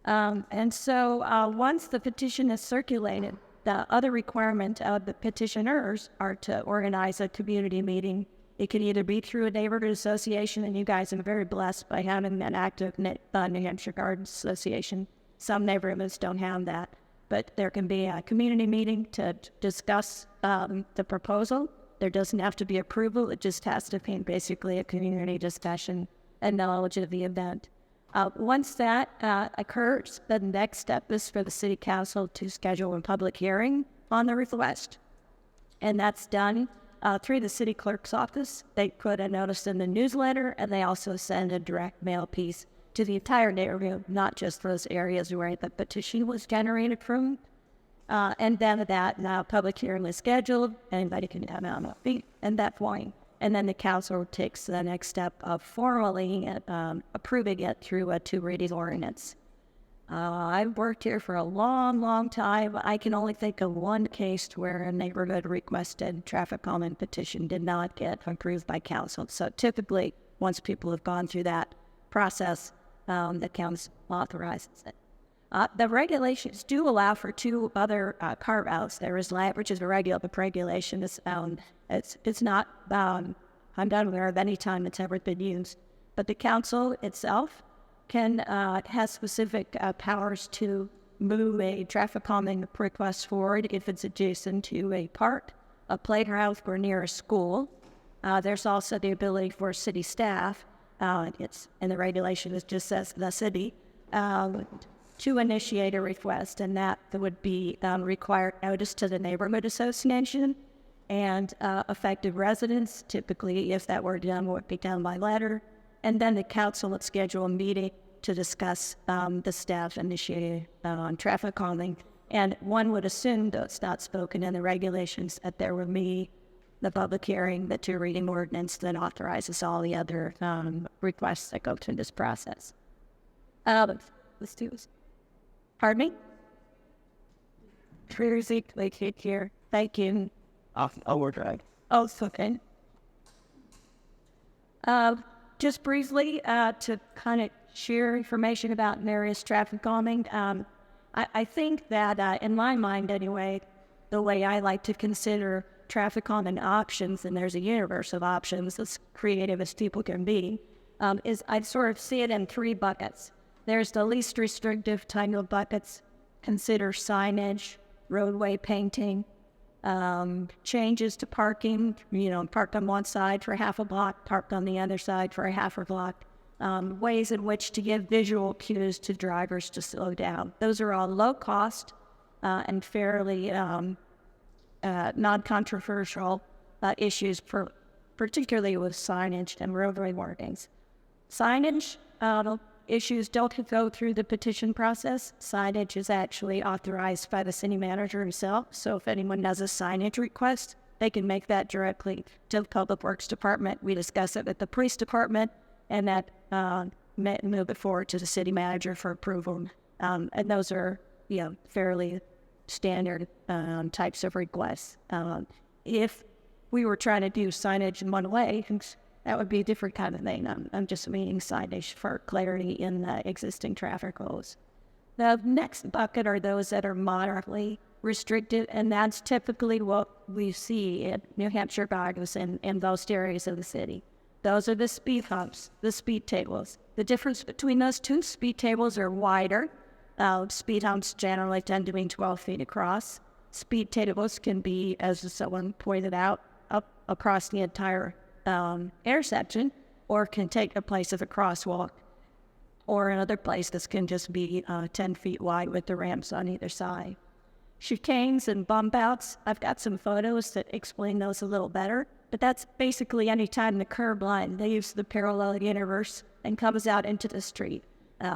And so once the petition is circulated, the other requirement of the petitioners are to organize a community meeting It can either be through a neighborhood association, and you guys are very blessed by having an active New Hampshire Gardens Association. Some neighborhoods don't have that, but there can be a community meeting to discuss the proposal. There doesn't have to be approval. It just has to be basically a community discussion and knowledge of the event. Once that occurs, the next step is for the city council to schedule a public hearing on the request. And that's done through the city clerk's office. They put a notice in the newsletter, and they also send a direct mail piece to the entire neighborhood, not just those areas where the petition was generated from. And then that public hearing is scheduled, anybody can come out and that point. And then the council takes the next step of formally approving it through a 2-reading ordinance. I've worked here for a long, long time. I can only think of one case where a neighborhood requested traffic calming petition did not get approved by council. So typically, once people have gone through that process, the council authorizes it. The regulations do allow for 2 other carve-outs. There is land, which is a regulation. It's not, I'm not aware of any time it's ever been used. But the council itself has specific powers to move a traffic calming request forward if it's adjacent to a park, a playground, or near a school. There's also the ability for city staff, and the regulation just says the city, to initiate a request, and that would be required notice to the neighborhood association and affected residents. Typically, if that were done, would be done by letter. And then the council would schedule a meeting to discuss the staff initiated on traffic calming. And one would assume, though it's not spoken in the regulations, that there would be the public hearing, the 2-reading ordinance that authorizes all the other requests that go through this process. Let's do this. Pardon me? Here. Thank you. Overdrive. Oh, it's okay. Just briefly, to kind of share information about various traffic calming. I think that, in my mind anyway, the way I like to consider traffic calming options, and there's a universe of options, as creative as people can be, is I sort of see it in 3 buckets. There's the least restrictive type of buckets. Consider signage, roadway painting, changes to parking, parked on one side for half a block, parked on the other side for a half a block, ways in which to give visual cues to drivers to slow down. Those are all low cost and fairly non-controversial issues, particularly with signage and roadway markings. Signage issues don't go through the petition process. Signage is actually authorized by the city manager himself. So if anyone has a signage request, they can make that directly to the Public Works Department. We discuss it with the police department, and that move it forward to the city manager for approval. And those are, fairly standard types of requests. If we were trying to do signage in one way, that would be a different kind of thing. I'm just meaning signage for clarity in the existing traffic rules. The next bucket are those that are moderately restricted, and that's typically what we see in New Hampshire gardens and in most areas of the city. Those are the speed humps, the speed tables. The difference between those 2 speed tables are wider. Speed humps generally tend to be 12 feet across. Speed tables can be, as someone pointed out, up across the entire intersection, or can take the place of a crosswalk, or in other places can just be 10 feet wide with the ramps on either side. Chicanes and bump outs, I've got some photos that explain those a little better, but that's basically any time the curb line leaves the parallel universe and comes out into the street.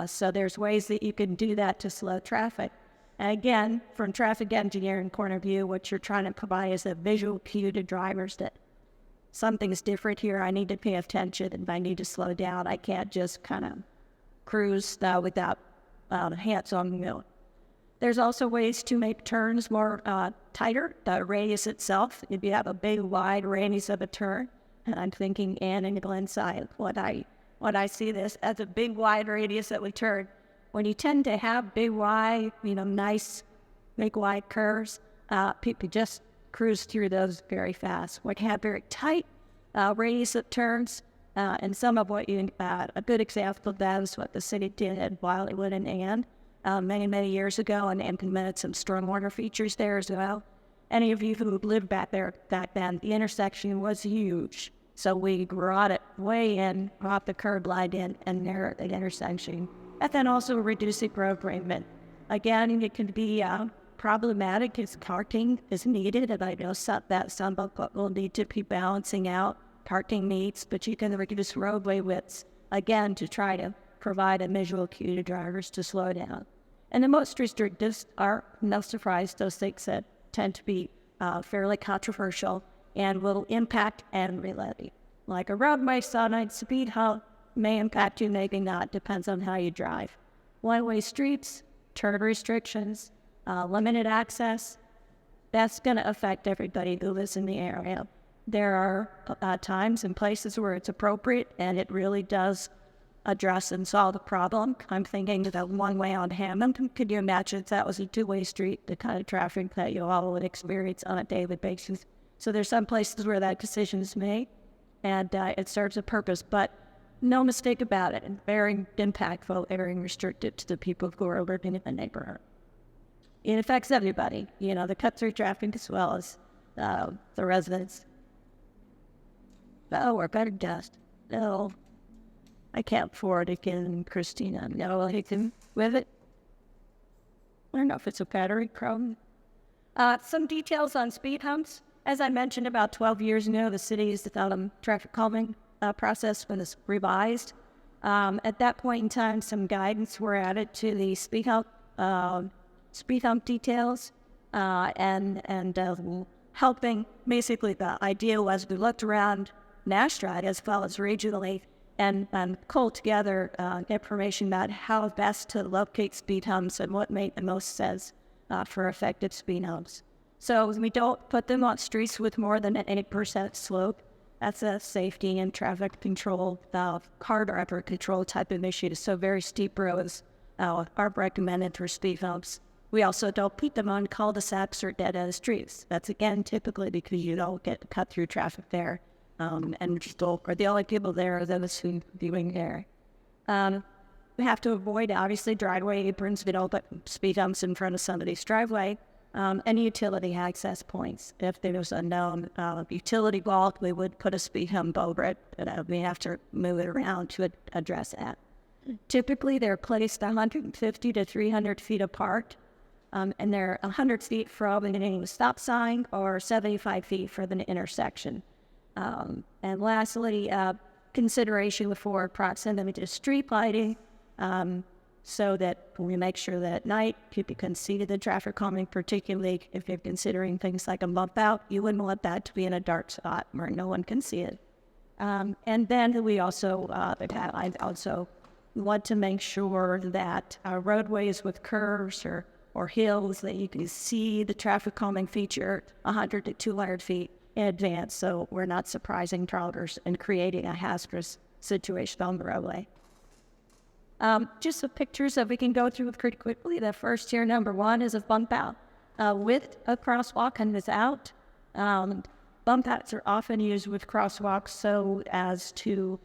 So there's ways that you can do that to slow traffic. And again, from traffic engineering point of view, what you're trying to provide is a visual cue to drivers that something's different here. I need to pay attention and I need to slow down. I can't just kind of cruise without hands on the wheel. There's also ways to make turns more tighter. The radius itself, if you have a big wide radius of a turn, and I'm thinking Ann and Glenside, when I see this as a big wide radius that we turn, when you tend to have big wide, nice big wide curves, people just cruise through those very fast. When you have very tight radius of turns. And some of what a good example of that is what the city did at Wildwood and Ann many years ago, and implemented some stormwater features there as well. Any of you who lived back there back then, the intersection was huge. So we brought it way in, brought the curb line in and narrowed the intersection. And then also reducing road pavement. Again, it can be problematic if parking is needed, and I know some will need to be balancing out parking needs, but you can reduce roadway widths, again, to try to provide a visual cue to drivers to slow down. And the most restrictive are, no surprise, those things that tend to be fairly controversial and will impact and relate. Like a roadway sign, speed hump may impact you, maybe not, depends on how you drive. One-way streets, turn restrictions, limited access, that's going to affect everybody who lives in the area. There are times and places where it's appropriate and it really does address and solve the problem. I'm thinking of the one-way on Hammond. Could you imagine if that was a two-way street, the kind of traffic that you all would experience on a daily basis? So there's some places where that decision is made and it serves a purpose, but no mistake about it, very impactful, very restricted to the people who are living in the neighborhood. It affects everybody, the cut-through traffic as well as the residents. Oh, we're better dust. No, I can't afford it again, Christina. No, I can with it. I don't know if it's a battery problem. Some details on speed humps. As I mentioned, about 12 years ago, the city's traffic calming process was revised. At that point in time, some guidance were added to the speed hump details, and helping. Basically, the idea was we looked around nationally as well as regionally and pulled together information about how best to locate speed humps and what made the most sense for effective speed humps. So we don't put them on streets with more than an 8% slope. That's a safety and traffic control, car driver control type of issue. So very steep roads are recommended for speed humps. We also don't put them on cul-de-sacs or dead-end streets. That's again typically because you don't get cut through traffic there, and the only people there are those who are doing there. We have to avoid obviously driveway aprons. We don't put speed humps in front of somebody's driveway. And utility access points. If there was a known utility vault, we would put a speed hump over it, but we have to move it around to address that. Typically, they're placed 150 to 300 feet apart, and they're 100 feet from the stop sign or 75 feet for the intersection. And lastly, consideration for proximity to street lighting, so that we make sure that at night people can see the traffic calming, particularly if you're considering things like a bump out. You wouldn't want that to be in a dark spot where no one can see it. And then we also, I also want to make sure that roadways with curves or hills that you can see the traffic calming feature 100 to 200 feet in advance, so we're not surprising travelers and creating a hazardous situation on the roadway. Just some pictures that we can go through pretty quickly. The first here, number one, is a bump out with a crosswalk and without. Bump outs are often used with crosswalks so as to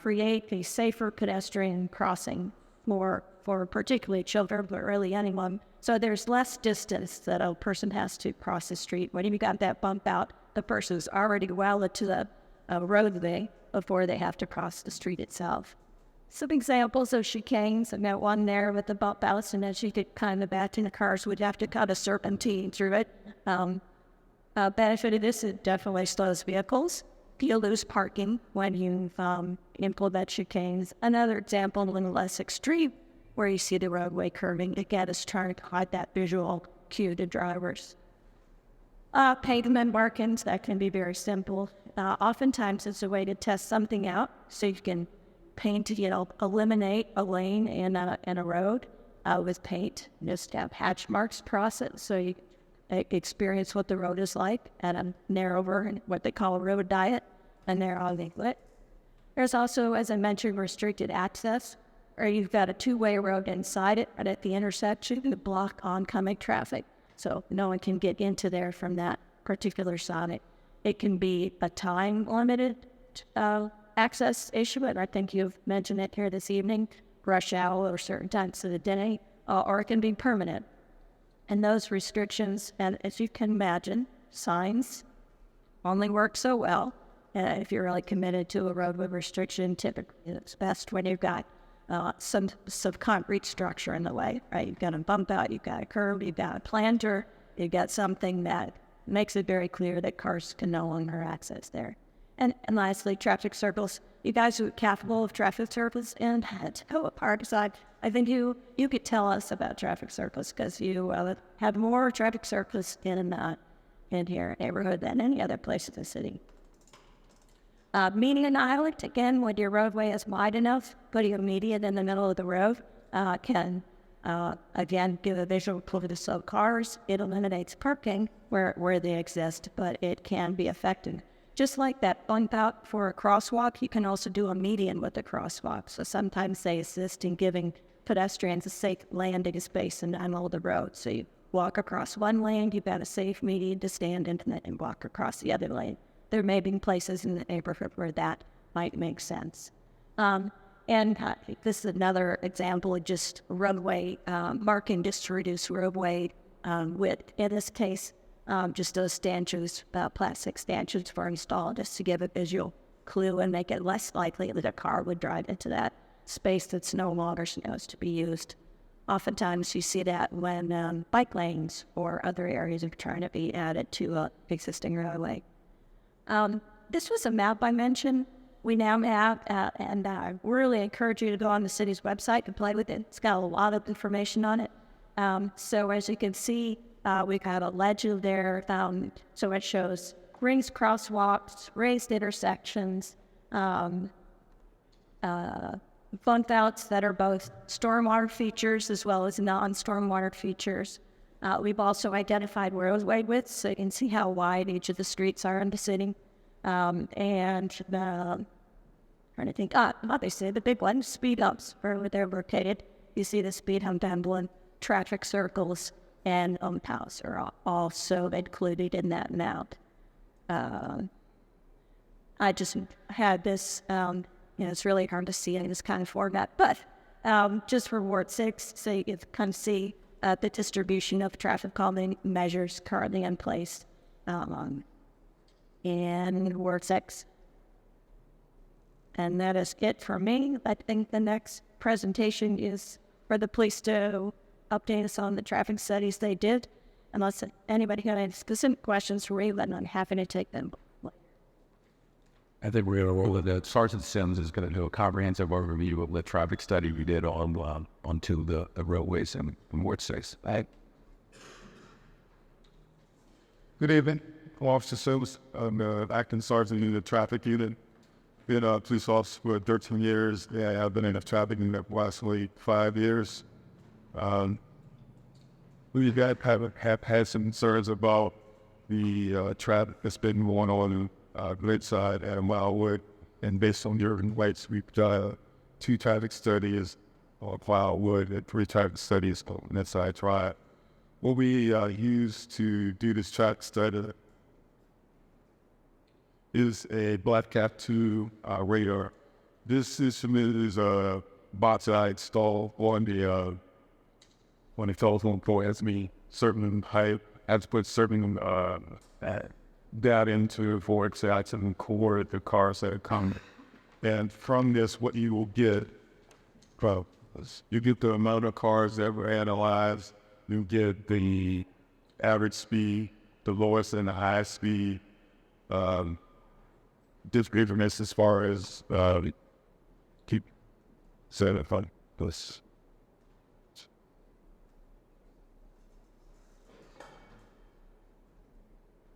create a safer pedestrian crossing for particularly children, but really anyone. So there's less distance that a person has to cross the street. When you got that bump out, the person's already well into the roadway before they have to cross the street itself. Some examples of chicanes. I got one there with the bump outs, and as you get kind of back in the cars, would have to cut a serpentine through it. Benefit of this, it definitely slows vehicles. You lose parking when you implement chicanes. Another example, a little less extreme, where you see the roadway curving. Again, is trying to provide that visual cue to drivers. Pavement markings, that can be very simple. Oftentimes, it's a way to test something out, so you can paint to eliminate a lane in a road with paint. Just have hatch marks process, so you experience what the road is like at a narrower, what they call a road diet, a narrow lit. There's also, as I mentioned, restricted access, or you've got a two-way road inside it, but at the intersection, you block oncoming traffic, so no one can get into there from that particular side. It can be a time limited access issue, and I think you've mentioned it here this evening, rush hour or certain times of the day, or it can be permanent. And those restrictions, and as you can imagine, signs only work so well. If you're really committed to a roadway restriction, typically it's best when you've got some concrete structure in the way, right? You've got a bump out, you've got a curb, you've got a planter, you've got something that makes it very clear that cars can no longer access there. And lastly, traffic circles. You guys are capable of traffic circles in Takoma Park side. I think you could tell us about traffic circles because you have more traffic circles in your neighborhood than any other place in the city. Median island, again, when your roadway is wide enough, putting a median in the middle of the road can, again, give a visual clue to slow cars. It eliminates parking where they exist, but it can be effective. Just like that bump out for a crosswalk, you can also do a median with a crosswalk. So sometimes they assist in giving pedestrians a safe landing space in the middle of the road. So you walk across one lane, you've got a safe median to stand in and walk across the other lane. There may be places in the neighborhood where that might make sense. And this is another example of just roadway marking just to reduce roadway width. In this case, just those stanchions, plastic stanchions were installed just to give a visual clue and make it less likely that a car would drive into that space that's no longer supposed to be used. Oftentimes you see that when bike lanes or other areas are trying to be added to an existing roadway. This was a map I mentioned. We now have, and I really encourage you to go on the city's website and play with it. It's got a lot of information on it. So as you can see, we've got a legend there. So it shows rings, crosswalks, raised intersections, bump outs that are both stormwater features as well as non-stormwater features. We've also identified roadway widths, so you can see how wide each of the streets are in the city. Trying to think, obviously the big one, speed humps, where they're located. You see the speed hump emblem, traffic circles, and house are also included in that map. I just had this, it's really hard to see in this kind of format, but just for Ward 6, so you can kind of see the distribution of traffic calming measures currently in place in Ward 6. And that is it for me. I think the next presentation is for the police to update us on the traffic studies they did. Unless anybody got any specific questions for me, then I'm happy to take them. I think we're going to roll with that. Sergeant Sims is going to do a comprehensive overview of the traffic study we did onto the roadways in Ward 6. Right. Good evening. I'm Officer Sims. I'm acting sergeant in the traffic unit. Been a police officer for 13 years. Yeah, I've been in the traffic unit for approximately 5 years. We have had some concerns about the traffic that's been going on Glenside and Wildwood, and based on your invites, we've done 2 traffic studies on Wildwood and 3 traffic studies on Glenside Drive. What we use to do this traffic study is a Black Cap 2 radar. This instrument is a box that I installed on the telephone pole. Has me certain height, has to put certain data into for exact and coordinate the cars that are coming. And from this, what you will get, you get the amount of cars that were analyzed, you get the average speed, the lowest and the highest speed, different as far as keep setting it fun.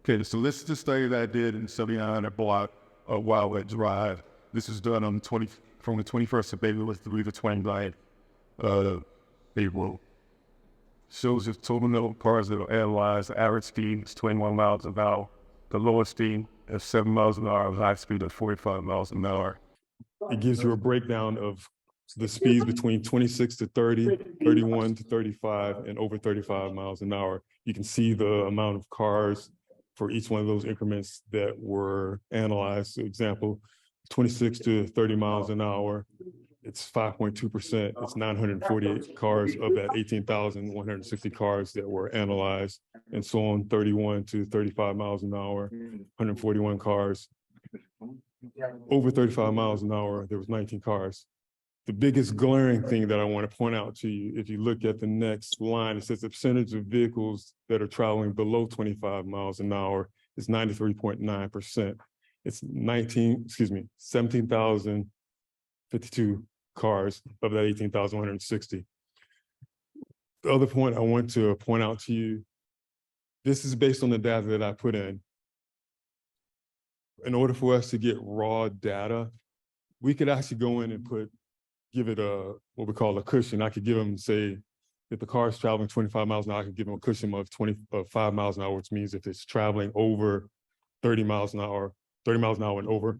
Okay, so this is the study that I did in 7900 block of Wildwood Drive. This is done on from the 21st of April through the 29th of April. Shows the total number of cars that are analyzed. The average speed is 21 miles an hour. The lowest speed is 7 miles an hour. The high speed is 45 miles an hour. It gives you a breakdown of the speeds between 26 to 30, 31 to 35, and over 35 miles an hour. You can see the amount of cars for each one of those increments that were analyzed. For example, 26 to 30 miles an hour, it's 5.2%. It's 948 cars of that 18,160 cars that were analyzed, and so on. 31 to 35 miles an hour, 141 cars. Over 35 miles an hour, there was 19 cars. The biggest glaring thing that I want to point out to you, if you look at the next line, it says the percentage of vehicles that are traveling below 25 miles an hour is 93.9%. It's 17,052 cars of that 18,160. The other point I want to point out to you, this is based on the data that I put in. In order for us to get raw data, we could actually go in and give it what we call a cushion. I could give them, say, if the car is traveling 25 miles an hour, I could give them a cushion of 5 miles an hour, which means if it's traveling over 30 miles an hour and over,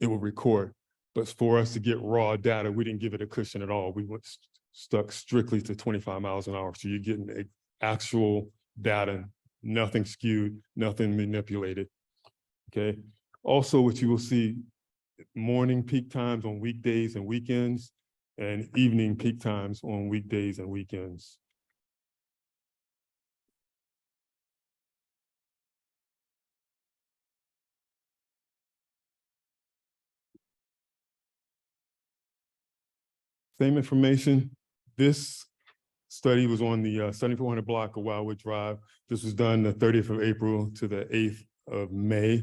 it will record. But for us to get raw data, we didn't give it a cushion at all. We went stuck strictly to 25 miles an hour. So you're getting actual data, nothing skewed, nothing manipulated. Okay. Also, what you will see, morning peak times on weekdays and weekends, and evening peak times on weekdays and weekends. Same information. This study was on the 7400 block of Wildwood Drive. This was done the 30th of April to the 8th of May.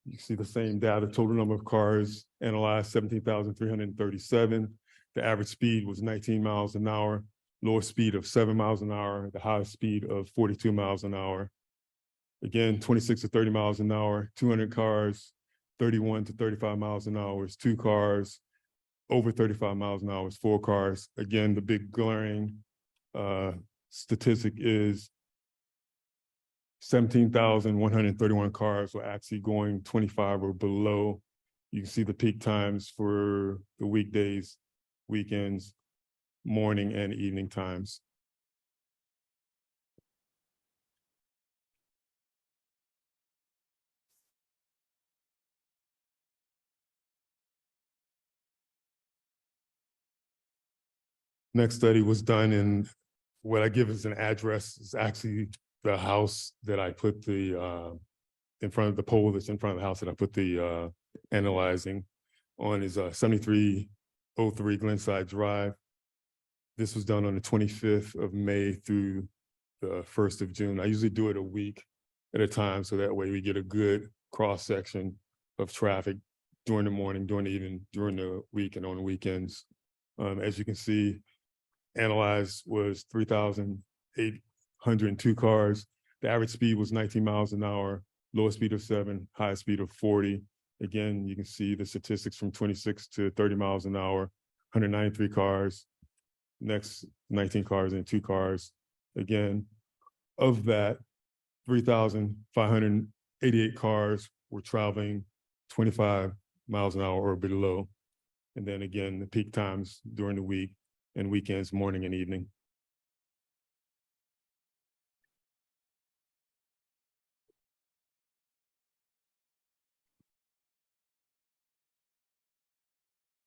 You see the same data, total number of cars analyzed, 17,337. The average speed was 19 miles an hour, lowest speed of 7 miles an hour, the highest speed of 42 miles an hour. Again, 26 to 30 miles an hour, 200 cars, 31 to 35 miles an hour is 2 cars, over 35 miles an hour is 4 cars. Again, the big glaring statistic is 17,131 cars were actually going 25 or below. You can see the peak times for the weekdays, weekends, morning and evening times. Next study was done in what I give as an address is actually the house that I put the in front of the pole that's in front of the house that I put the analyzing on is 7303 Glenside Drive. This was done on the 25th of May through the 1st of June. I usually do it a week at a time, so that way we get a good cross section of traffic during the morning, during the evening, during the week, and on the weekends. As you can see, analyzed was 3,802 cars. The average speed was 19 miles an hour, lowest speed of 7, highest speed of 40. Again, you can see the statistics from 26 to 30 miles an hour, 193 cars, next 19 cars and 2 cars. Again, of that, 3,588 cars were traveling 25 miles an hour or below. And then again, the peak times during the week and weekends, morning and evening.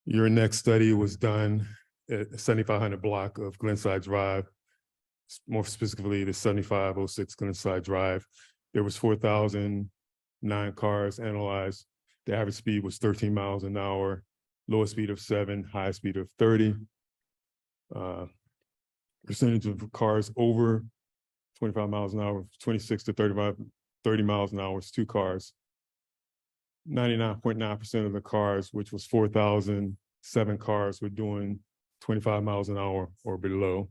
Your next study was done at the 7500 block of Glenside Drive, more specifically the 7506 Glenside Drive. There was 4,009 cars analyzed. The average speed was 13 miles an hour, lowest speed of 7, highest speed of 30. Percentage of cars over 25 miles an hour, 26 to 30 miles an hour is 2 cars. 99.9% of the cars, which was 4,007 cars, were doing 25 miles an hour or below.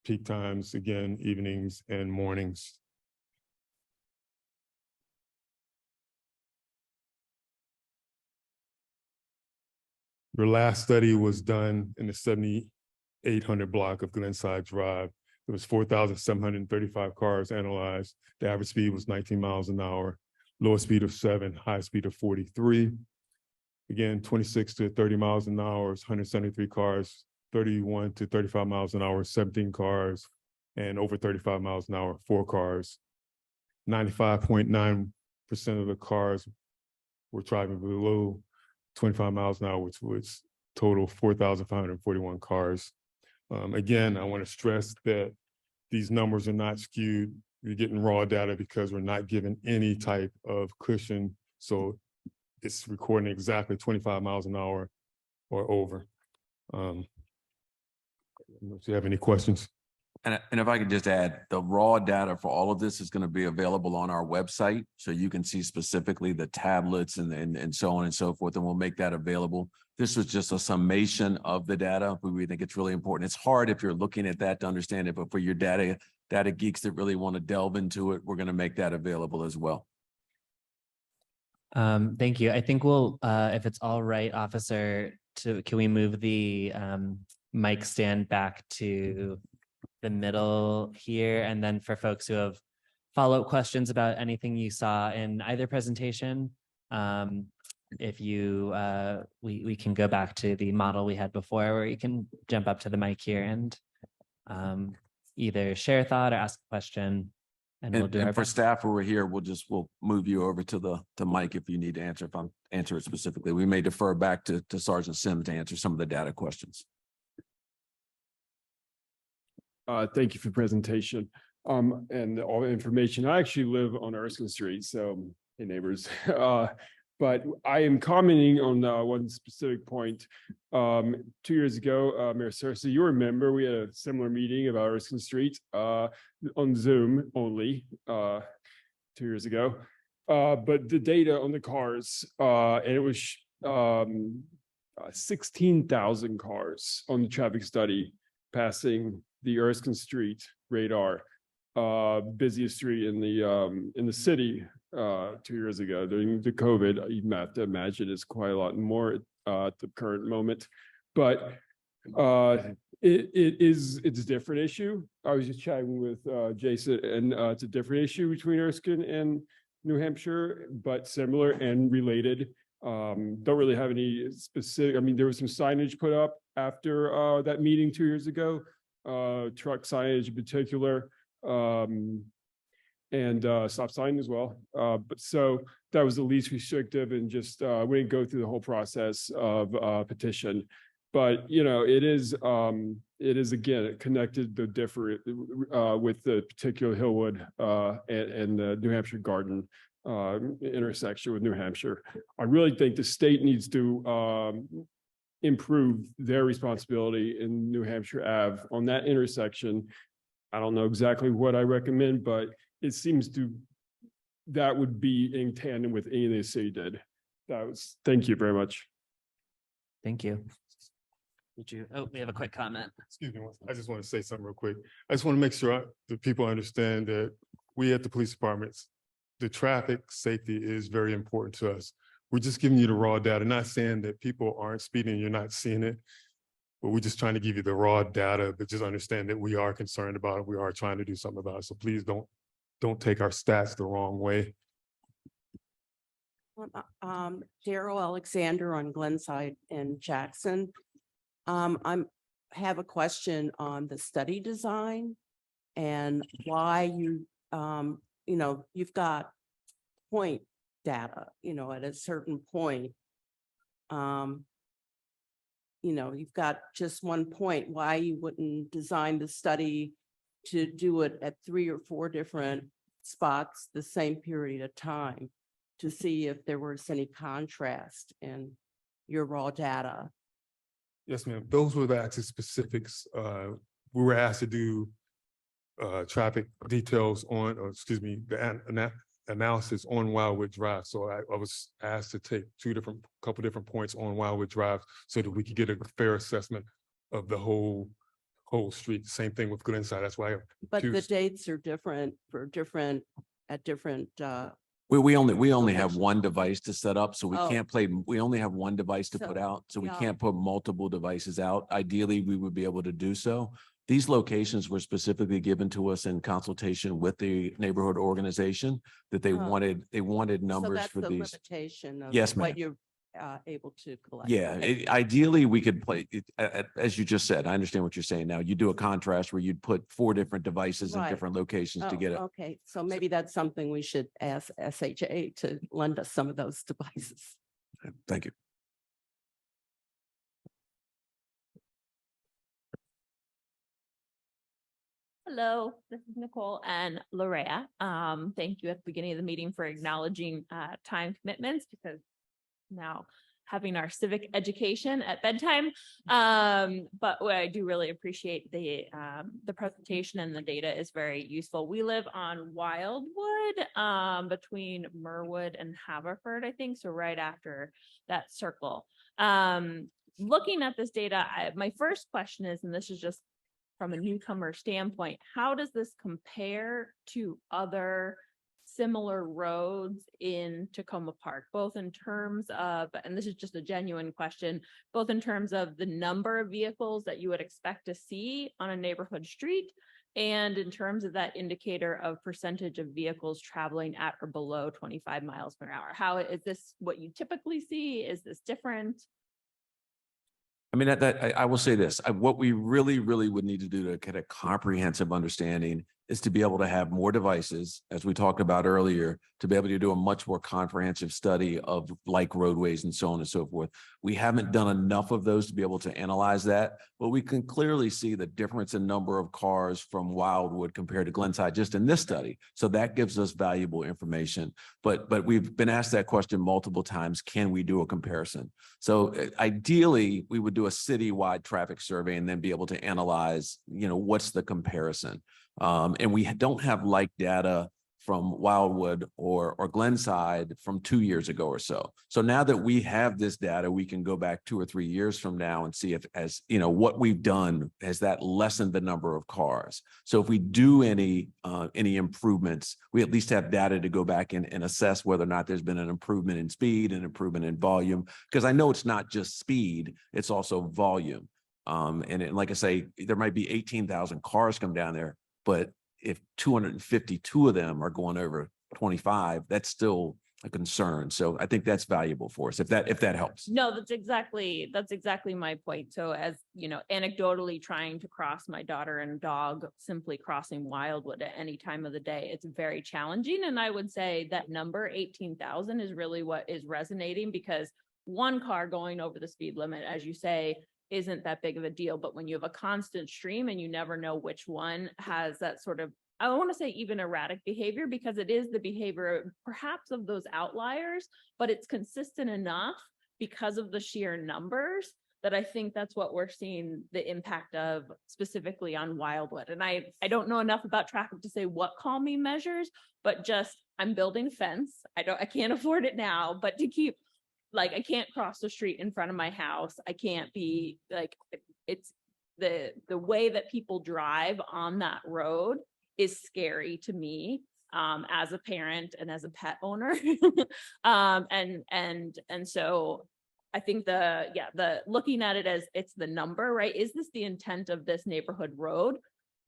Peak times, again, evenings and mornings. Your last study was done in the 7800 block of Glenside Drive. There was 4,735 cars analyzed. The average speed was 19 miles an hour, lowest speed of 7, high speed of 43. Again, 26 to 30 miles an hour is 173 cars, 31 to 35 miles an hour, 17 cars, and over 35 miles an hour, 4 cars. 95.9% of the cars were driving below 25 miles an hour, which was total 4,541 cars. Again, I want to stress that these numbers are not skewed. You're getting raw data because we're not given any type of cushion. So it's recording exactly 25 miles an hour or over. If you have any questions. And if I could just add, the raw data for all of this is going to be available on our website. So you can see specifically the tablets and so on and so forth, and we'll make that available. This was just a summation of the data, but we think it's really important. It's hard if you're looking at that to understand it, but for your data geeks that really want to delve into it, we're going to make that available as well. Thank you. I think we'll, if it's all right, officer, can we move the mic stand back to the middle here? And then for folks who have follow-up questions about anything you saw in either presentation, if you, we can go back to the model we had before, where you can jump up to the mic here and either share a thought or ask a question. And we'll do our for best. staff who are here, we'll move you over to the mic if you need to answer, if I'm answer it specifically. We may defer back to Sergeant Sims to answer some of the data questions. Thank you for the presentation and all the information. I actually live on Erskine Street, so hey neighbors. But I am commenting on one specific point. 2 years ago, Mayor Cersei, you remember we had a similar meeting about Erskine Street on Zoom only 2 years ago. But the data on the cars, and it was 16,000 cars on the traffic study passing the Erskine Street radar, busiest street in the city 2 years ago. During the COVID, you have to imagine it's quite a lot more at the current moment, but it's a different issue. I was just chatting with Jason, and it's a different issue between Erskine and New Hampshire, but similar and related. Don't really have any specific, I mean, there was some signage put up after that meeting 2 years ago, truck signage in particular, and stop sign as well. But so that was the least restrictive, and just we didn't go through the whole process of petition. But you know, it is again connected to different with the particular Hillwood and the New Hampshire Garden intersection with New Hampshire. I really think the state needs to improve their responsibility in New Hampshire Ave on that intersection. I don't know exactly what I recommend, but it seems that would be in tandem with anything the city did. Thank you very much. Thank you. We have a quick comment. Excuse me, I just want to say something real quick. I just want to make sure that people understand that we at the police departments, the traffic safety is very important to us. We're just giving you the raw data, not saying that people aren't speeding, you're not seeing it, but we're just trying to give you the raw data, but just understand that we are concerned about it. We are trying to do something about it. So please don't take our stats the wrong way. Daryl Alexander on Glenside and Jackson. I have a question on the study design and why you've got point data, at a certain point, you've got just 1 point, why you wouldn't design the study to do it at 3 or 4 different spots the same period of time to see if there was any contrast in your raw data. Yes, ma'am. Those were the actual specifics. We were asked to do traffic details on, or excuse me, the analysis on Wildwood Drive. So I was asked to take couple different points on Wildwood Drive so that we could get a fair assessment of the whole street. Same thing with Glenside. That's why. But the dates are different at different. We only have one device to set up, so we Oh. can't play. We only have one device to put out, so we yeah. can't put multiple devices out. Ideally, we would be able to do so. These locations were specifically given to us in consultation with the neighborhood organization that they Oh. wanted. They wanted numbers So that's for the these. limitation of Yes, ma'am. what you're able to collect. Yeah, Okay. ideally, we could play, as you just said, I understand what you're saying now. You do a contrast where you'd put 4 different devices in Right. different locations to Oh, get it. okay, so maybe that's something we should ask SHA to lend us some of those devices. Thank you. Hello, this is Nicole and Larea. Thank you at the beginning of the meeting for acknowledging time commitments, because now having our civic education at bedtime. But I do really appreciate the presentation, and the data is very useful. We live on Wildwood, between Merwood and Haverford, I think, so right after that circle. Looking at this data, my first question is, and this is just from a newcomer standpoint, how does this compare to other similar roads in Takoma Park, both in terms of, and this is just a genuine question, both in terms of the number of vehicles that you would expect to see on a neighborhood street, and in terms of that indicator of percentage of vehicles traveling at or below 25 miles per hour? How is this what you typically see? Is this different? I mean, I will say this, what we really would need to do to get a comprehensive understanding is to be able to have more devices, as we talked about earlier, to be able to do a much more comprehensive study of like roadways and so on and so forth. We haven't done enough of those to be able to analyze that, but we can clearly see the difference in number of cars from Wildwood compared to Glenside just in this study. So that gives us valuable information. But we've been asked that question multiple times, can we do a comparison? So ideally, we would do a citywide traffic survey and then be able to analyze, what's the comparison? And we don't have like data from Wildwood or Glenside from 2 years ago or so. So now that we have this data, we can go back 2 or 3 years from now and see if, what we've done, has that lessened the number of cars? So if we do any improvements, we at least have data to go back and assess whether or not there's been an improvement in speed, an improvement in volume, because I know it's not just speed, it's also volume. And like I say, there might be 18,000 cars come down there, but if 252 of them are going over 25, that's still a concern. So I think that's valuable for us, if that helps. No, that's exactly my point. So as anecdotally trying to cross my daughter and dog, simply crossing Wildwood at any time of the day, it's very challenging. And I would say that number 18,000 is really what is resonating, because one car going over the speed limit, as you say, isn't that big of a deal. But when you have a constant stream and you never know which one has that sort of, I don't want to say even erratic behavior, because it is the behavior perhaps of those outliers, but it's consistent enough because of the sheer numbers that I think that's what we're seeing the impact of specifically on Wildwood. And I don't know enough about traffic to say what calming measures, but just I'm building a fence. I can't afford it now, but to keep, like, I can't cross the street in front of my house. I can't be like, it's the way that people drive on that road is scary to me, as a parent and as a pet owner. And so I think the looking at it as it's the number, right? Is this the intent of this neighborhood road?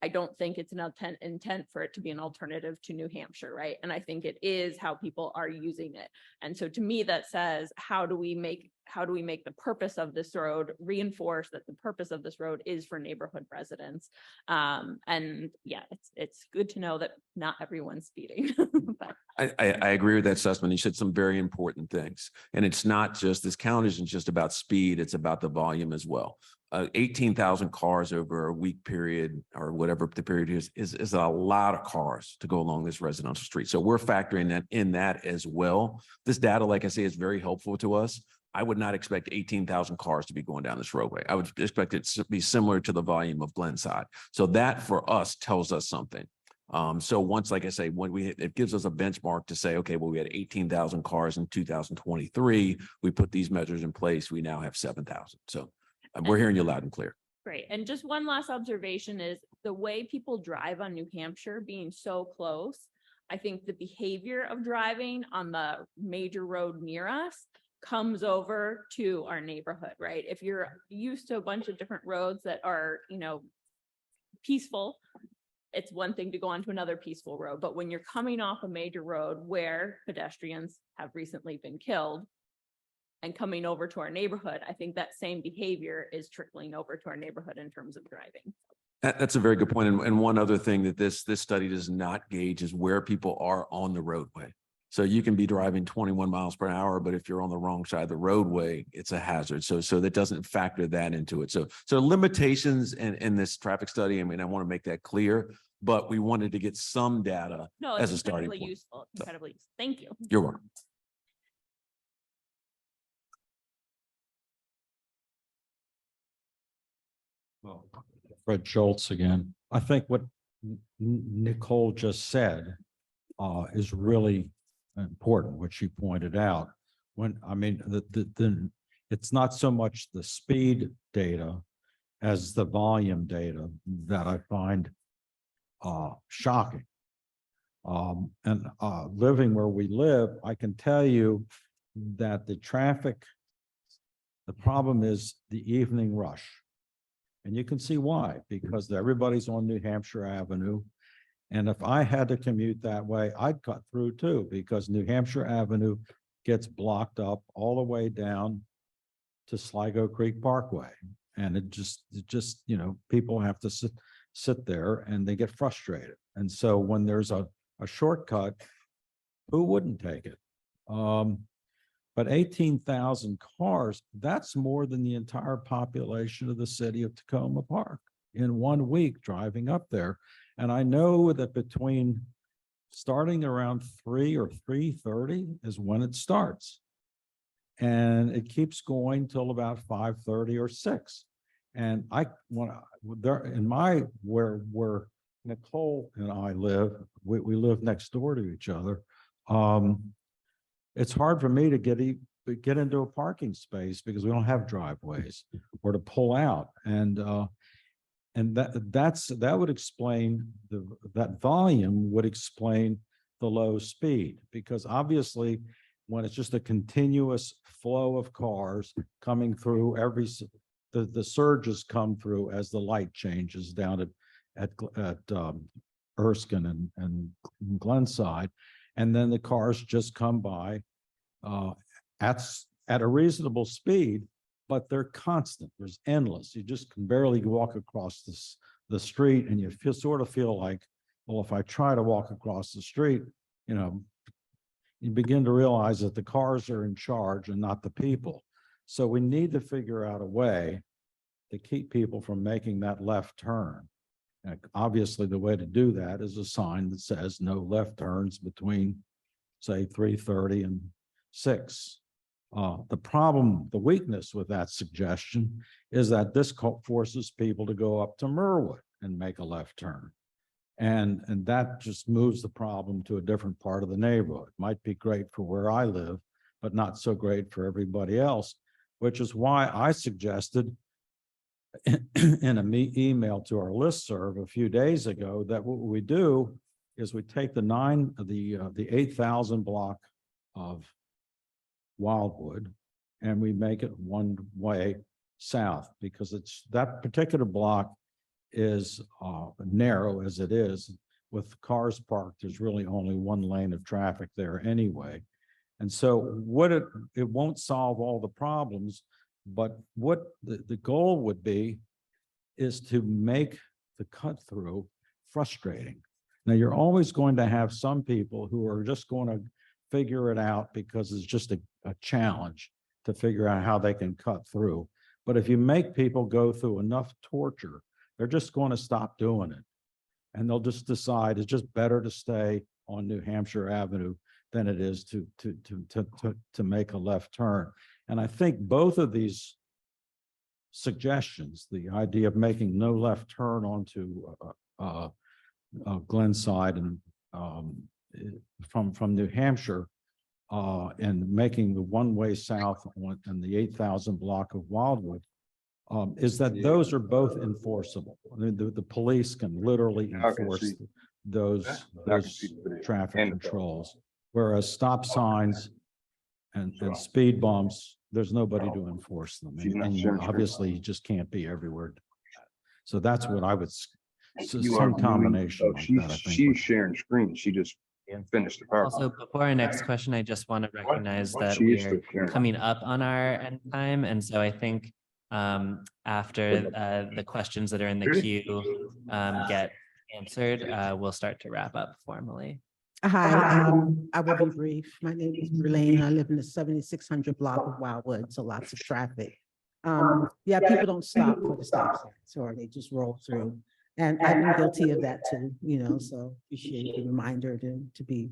I don't think it's an intent for it to be an alternative to New Hampshire, right? And I think it is how people are using it. And so to me, that says, how do we make the purpose of this road reinforce that the purpose of this road is for neighborhood residents? And yeah, it's good to know that not everyone's speeding. But I agree with that, Sussman. You said some very important things. And it's not just, this count isn't just about speed, it's about the volume as well. 18,000 cars over a week period, or whatever the period is a lot of cars to go along this residential street. So we're factoring that in as well. This data, like I say, is very helpful to us. I would not expect 18,000 cars to be going down this roadway. I would expect it to be similar to the volume of Glenside. So that for us tells us something. So once, like I say, it gives us a benchmark to say, okay, well, we had 18,000 cars in 2023. We put these measures in place. We now have 7,000. So we're hearing you loud and clear. great. And just one last observation is the way people drive on New Hampshire being so close. I think the behavior of driving on the major road near us comes over to our neighborhood, right? If you're used to a bunch of different roads that are, peaceful, it's one thing to go onto another peaceful road. But when you're coming off a major road where pedestrians have recently been killed, and coming over to our neighborhood, I think that same behavior is trickling over to our neighborhood in terms of driving. That's a very good point. And one other thing that this study does not gauge is where people are on the roadway. So you can be driving 21 miles per hour, but if you're on the wrong side of the roadway, it's a hazard. So that doesn't factor that into it. So limitations in this traffic study, I mean, I want to make that clear, but we wanted to get some data No, as it's a starting incredibly point. useful, incredibly useful. Thank you. You're welcome. Well, Fred Schultz again. I think what Nicole just said is really important, what she pointed out. When, I mean, it's not so much the speed data as the volume data that I find shocking. And living where we live, I can tell you that the problem is the evening rush. And you can see why, because everybody's on New Hampshire Avenue. And if I had to commute that way, I'd cut through too, because New Hampshire Avenue gets blocked up all the way down to Sligo Creek Parkway. And it just, you know, people have to sit there and they get frustrated. And so when there's a shortcut, who wouldn't take it? But 18,000 cars, that's more than the entire population of the city of Takoma Park in 1 week driving up there. And I know that between starting around 3 or 3:30 is when it starts. And it keeps going till about 5:30 or 6. And where Nicole and I live, we live next door to each other. It's hard for me to get into a parking space because we don't have driveways or to pull out. And that would explain that volume would explain the low speed, because obviously when it's just a continuous flow of cars coming through the surges come through as the light changes down at Erskine and Glenside. And then the cars just come by at a reasonable speed, but they're constant. There's endless. You just can barely walk across the street, and you sort of feel like, well, if I try to walk across the street, you know, you begin to realize that the cars are in charge and not the people. So we need to figure out a way to keep people from making that left turn. And obviously, the way to do that is a sign that says no left turns between, say, 3:30 and 6. The weakness with that suggestion is that this forces people to go up to Merwood and make a left turn. And that just moves the problem to a different part of the neighborhood. Might be great for where I live, but not so great for everybody else, which is why I suggested in an email to our listserv a few days ago that what we do is we take the 8,000 block of Wildwood and we make it one way south, because that particular block is narrow as it is. With cars parked, there's really only one lane of traffic there anyway. And so it won't solve all the problems, but what the goal would be is to make the cut through frustrating. Now, you're always going to have some people who are just going to figure it out because it's just a challenge to figure out how they can cut through. But if you make people go through enough torture, they're just going to stop doing it. And they'll just decide it's just better to stay on New Hampshire Avenue than it is to make a left turn. And I think both of these suggestions, the idea of making no left turn onto Glenside and from New Hampshire, and making the one-way south and the 8,000 block of Wildwood, is that those are both enforceable. I mean, the police can literally enforce those traffic controls, whereas stop signs and speed bumps, there's nobody to enforce them. And obviously, you just can't be everywhere. So that's what I would, some combination like that, I think. She's sharing screen. She just And finish the also, before our next question, I just want to recognize that we're coming up on our end time. And so I think after the questions that are in the queue get answered, we'll start to wrap up formally. Hi, I will be brief. My name is Verlaine. I live in the 7600 block of Wildwood, so lots of traffic. Yeah, people don't stop for the stop signs or they just roll through. And I've been guilty of that too, you know, so appreciate the reminder to be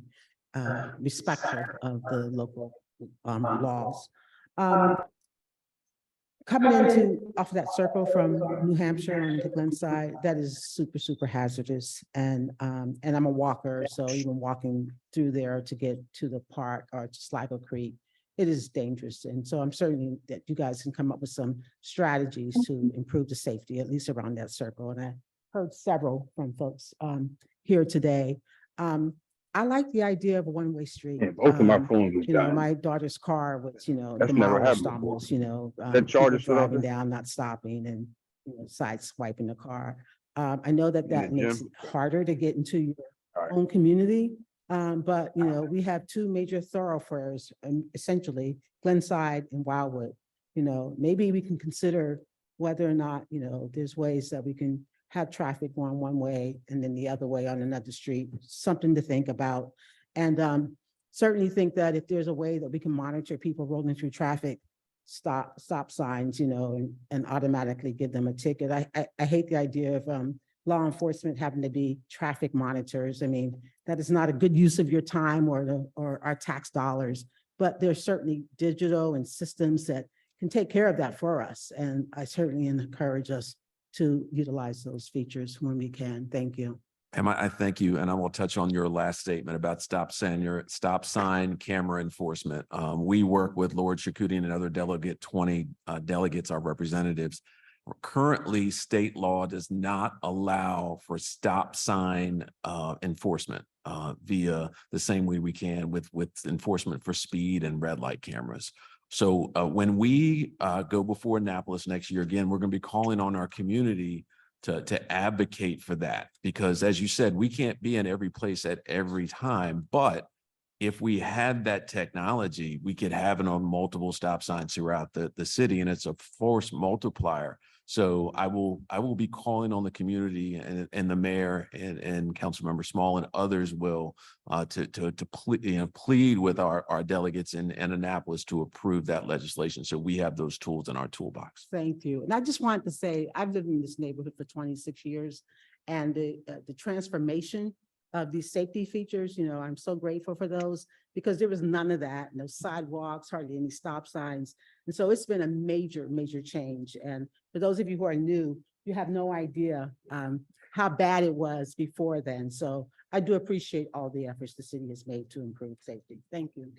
respectful of the local laws. Coming into off of that circle from New Hampshire on the Glenside, that is super, super hazardous. And I'm a walker, so even walking through there to get to the park or to Sligo Creek, it is dangerous. And so I'm certain that you guys can come up with some strategies to improve the safety, at least around that circle. And I heard several from folks here today. I like the idea of a one-way street. Yeah, both of my phones was You know, dying. my daughter's car was, you know, That's never demolished happened before. almost, you know, That charger people still out driving there? down, not stopping and, you know, side swiping the car. I know that that makes it harder to get into your own community. But, you know, we have two major thoroughfares, essentially Glenside and Wildwood. You know, maybe we can consider whether or not, you know, there's ways that we can have traffic going one way and then the other way on another street, something to think about. And certainly think that if there's a way that we can monitor people rolling through traffic, stop signs, you know, and automatically give them a ticket. I hate the idea of law enforcement having to be traffic monitors. I mean, that is not a good use of your time or our tax dollars, but there's certainly digital and systems that can take care of that for us. And I certainly encourage us to utilize those features when we can. Thank you. Emma, I thank you. And I will touch on your last statement about stop sign camera enforcement. We work with Lord Shakutian and other 20 delegates, our representatives. Currently, state law does not allow for stop sign enforcement via the same way we can with enforcement for speed and red light cameras. So when we go before Annapolis next year, again, we're going to be calling on our community to advocate for that, because as you said, we can't be in every place at every time, but if we had that technology, we could have it on multiple stop signs throughout the city, and it's a force multiplier. So I will be calling on the community and the mayor and Councilmember Small and others will to plead with our delegates in Annapolis to approve that legislation. So we have those tools in our toolbox. Thank you. And I just wanted to say, I've lived in this neighborhood for 26 years, and the transformation of these safety features, you know, I'm so grateful for those, because there was none of that, no sidewalks, hardly any stop signs. And so it's been a major, major change. And for those of you who are new, you have no idea how bad it was before then. So I do appreciate all the efforts the city has made to improve safety. Thank you.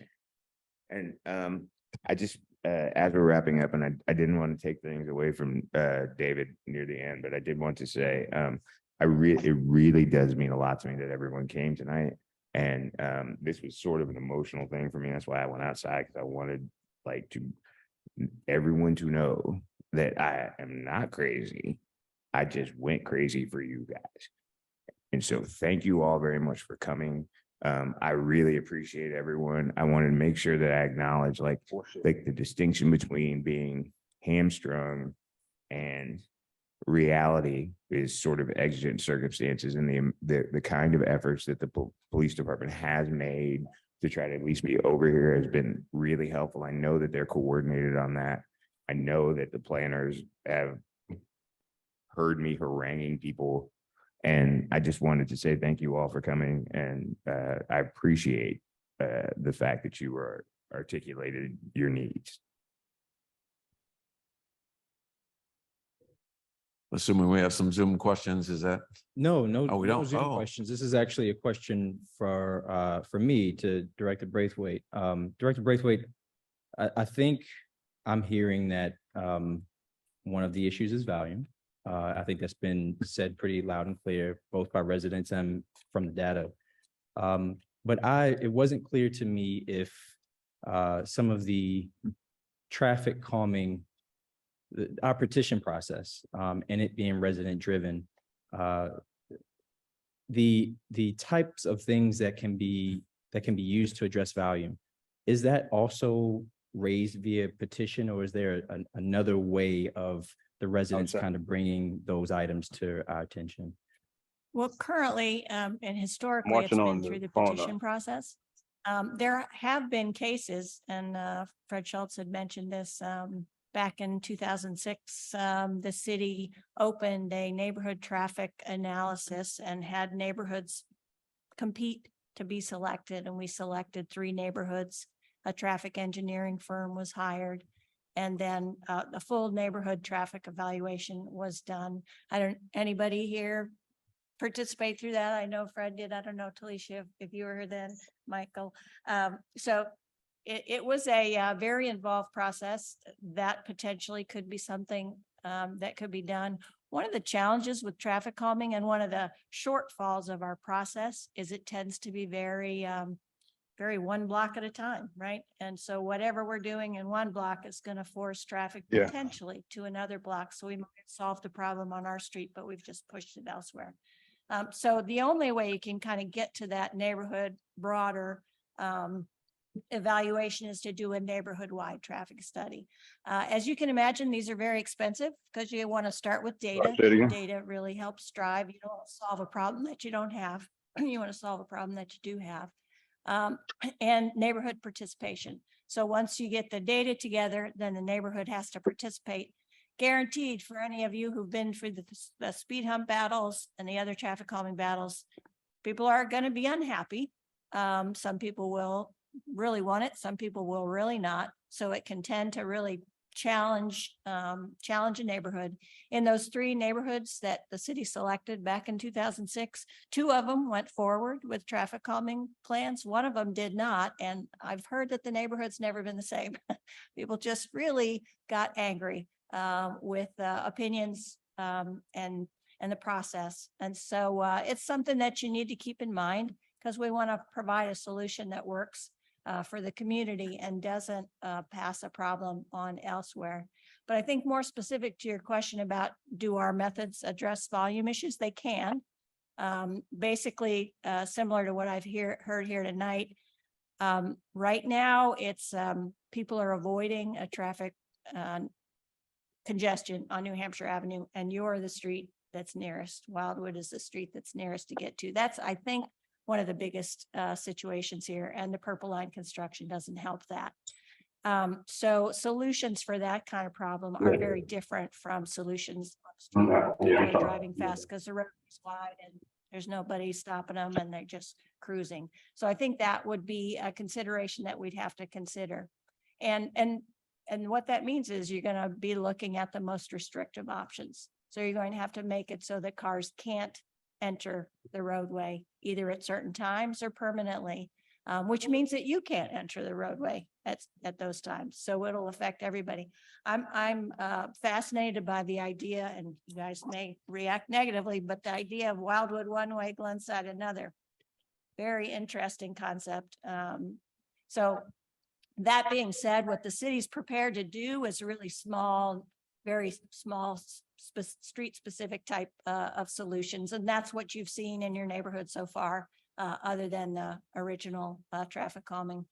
And I just, as we're wrapping up, and I didn't want to take things away from David near the end, but I did want to say, it really does mean a lot to me that everyone came tonight. And this was sort of an emotional thing for me. That's why I went outside, because I wanted everyone to know that I am not crazy. I just went crazy for you guys. And so thank you all very much for coming. I really appreciate everyone. I wanted to make sure that I acknowledge the distinction between being hamstrung and reality is sort of exigent circumstances, and the kind of efforts that the police department has made to try to at least be over here has been really helpful. I know that they're coordinated on that. I know that the planners have heard me haranguing people, and I just wanted to say thank you all for coming, and I appreciate the fact that you articulated your needs. Assuming we have some Zoom questions, is that? No, Oh, we no don't? Zoom Oh. questions. This is actually a question for me to Director Braithwaite. Director Braithwaite, I think I'm hearing that one of the issues is volume. I think that's been said pretty loud and clear, both by residents and from the data. But it wasn't clear to me if some of the traffic calming, our petition process and it being resident driven, the types of things that can be used to address volume, is that also raised via petition, or is there another way of the residents kind of bringing those items to our attention? Well, currently, and historically, it's been through the petition process. There have been cases, and Fred Schultz had mentioned this, back in 2006, the city opened a neighborhood traffic analysis and had neighborhoods compete to be selected, and we selected 3 neighborhoods. A traffic engineering firm was hired, and then the full neighborhood traffic evaluation was done. Anybody here participate through that? I know Fred did. I don't know, Talisha, if you were here then, Michael. So it was a very involved process that potentially could be something that could be done. One of the challenges with traffic calming and one of the shortfalls of our process is it tends to be very one block at a time, right? And so whatever we're doing in one block is going to force traffic potentially to another block. So we might solve the problem on our street, but we've just pushed it elsewhere. So the only way you can kind of get to that neighborhood broader evaluation is to do a neighborhood-wide traffic study. As you can imagine, these are very expensive because you want to start with data. Data really helps drive. You don't solve a problem that you don't have. You want to solve a problem that you do have. And neighborhood participation. So once you get the data together, then the neighborhood has to participate. Guaranteed for any of you who've been through the speed hump battles and the other traffic calming battles, people are going to be unhappy. Some people will really want it. Some people will really not. So it can tend to really challenge a neighborhood. In those 3 neighborhoods that the city selected back in 2006, 2 of them went forward with traffic calming plans. 1 of them did not. And I've heard that the neighborhood's never been the same. People just really got angry with opinions and the process. And so it's something that you need to keep in mind because we want to provide a solution that works for the community and doesn't pass a problem on elsewhere. But I think more specific to your question about do our methods address volume issues, they can. Basically, similar to what I've heard here tonight. Right now, it's people are avoiding a traffic congestion on New Hampshire Avenue, and you're the street that's nearest. Wildwood is the street that's nearest to get to. That's, I think, one of the biggest situations here, and the Purple Line construction doesn't help that. So solutions for that kind of problem are very different from solutions on the street where people are driving fast because the road is wide and there's nobody stopping them and they're just cruising. So I think that would be a consideration that we'd have to consider. And what that means is you're going to be looking at the most restrictive options. So you're going to have to make it so that cars can't enter the roadway either at certain times or permanently, which means that you can't enter the roadway at those times. So it'll affect everybody. I'm fascinated by the idea, and you guys may react negatively, but the idea of Wildwood one way, Glenside another, very interesting concept. So that being said, what the city's prepared to do is really small, very small street specific type of solutions. And that's what you've seen in your neighborhood so far, other than the original traffic calming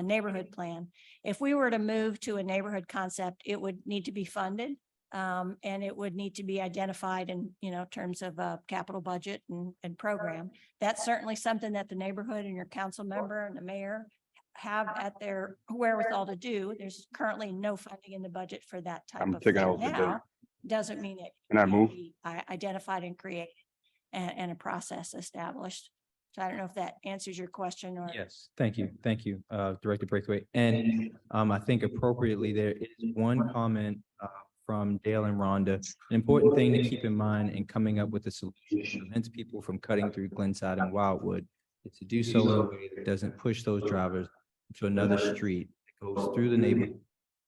neighborhood plan. If we were to move to a neighborhood concept, it would need to be funded and it would need to be identified in, terms of a capital budget and program. That's certainly something that the neighborhood and your council member and the mayor have at their wherewithal to do. There's currently no funding in the budget for that type of thing now. Doesn't mean it can be identified and created and a process established. So I don't know if that answers your question or. Yes, thank you, Director Braithwaite. And I think appropriately there is one comment from Dale and Rhonda. An important thing to keep in mind in coming up with a solution that prevents people from cutting through Glenside and Wildwood is to do so in a way that doesn't push those drivers to another street that goes through the neighborhood,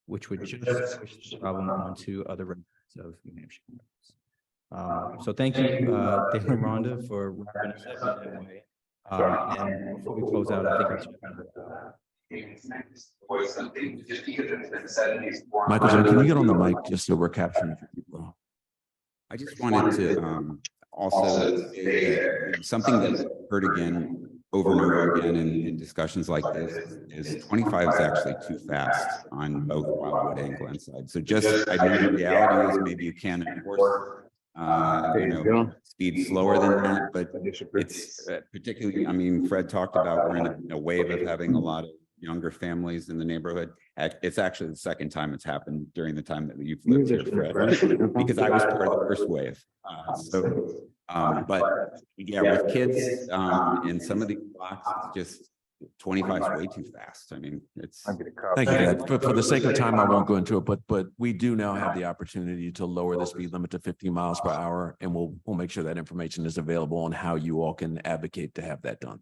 which would just push the problem onto other residents of New Hampshire. So thank you, Dale and Rhonda, for wrapping us up in that way. And before we close out, I think Michael, can you get on the mic just so we're capturing people? I just wanted to also say that something that I've heard again over and over again in discussions like this is 25 is actually too fast on both Wildwood and Glenside. So just, I know the reality is maybe you can't enforce speed slower than that, but it's particularly, I mean, Fred talked about we're in a wave of having a lot of younger families in the neighborhood. It's actually the second time it's happened during the time that you've lived here, Fred, because I was part of the first wave. But yeah, with kids in some of these blocks, it's just 25 is way too fast. I mean, it's. Thank you, Ed. For the sake of time, I won't go into it, but we do now have the opportunity to lower the speed limit to 15 miles per hour, and we'll make sure that information is available on how you all can advocate to have that done.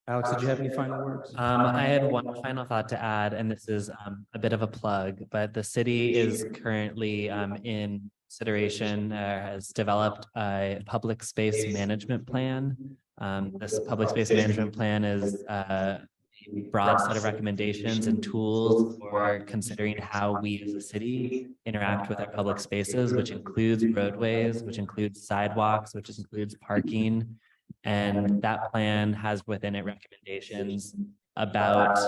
Alex, did you have any final words? I had one final thought to add, and this is a bit of a plug, but the city is currently in consideration, has developed a public space management plan. This public space management plan is a broad set of recommendations and tools for considering how we as a city interact with our public spaces, which includes roadways, which includes sidewalks, which includes parking. And that plan has within it recommendations about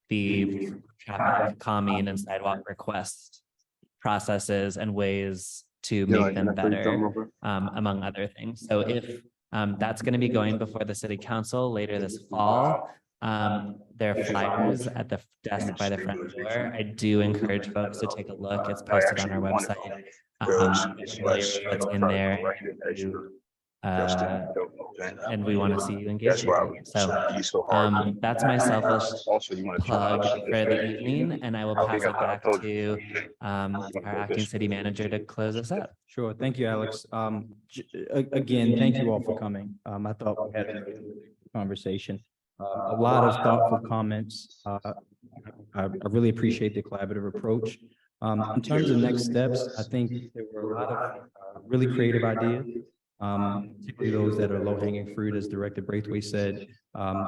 the traffic calming and sidewalk request processes and ways to make them better, among other things. So if that's going to be going before the city council later this fall, there are flyers at the desk by the front door. I do encourage folks to take a look. It's posted on our website. What's in there. And we want to see you engage. So that's my selfish plug for the evening, and I will pass it back to our acting city manager to close us up. Sure. Thank you, Alex. Again, thank you all for coming. I thought we had a good conversation. A lot of thoughtful comments. I really appreciate the collaborative approach. In terms of next steps, I think there were a lot of really creative ideas. Particularly those that are low-hanging fruit, as Director Braithwaite said.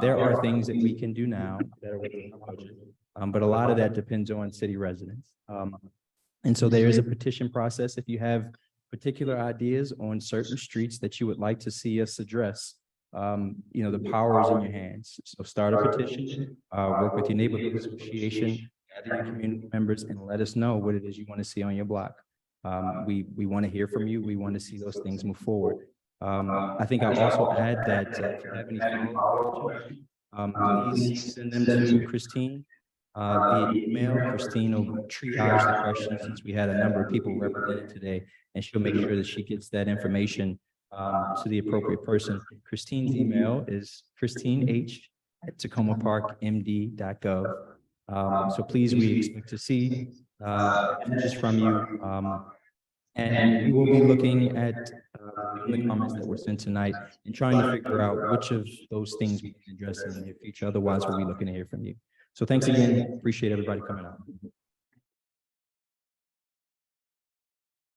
There are things that we can do now that are within our budget, but a lot of that depends on city residents. And so there is a petition process. If you have particular ideas on certain streets that you would like to see us address, the power is in your hands. So start a petition, work with your neighborhood association, gather your community members, and let us know what it is you want to see on your block. We want to hear from you. We want to see those things move forward. I think I'll also add that if you have any follow-up, please send them to Christine via email. Christine will triage the questions, since we had a number of people represented today, and she'll make sure that she gets that information to the appropriate person. Christine's email is christineh@tacomaparkmd.gov. So please, we expect to see messages from you. And we will be looking at the comments that were sent tonight and trying to figure out which of those things we can address in the near future. Otherwise, we'll be looking to hear from you. So thanks again. Appreciate everybody coming out.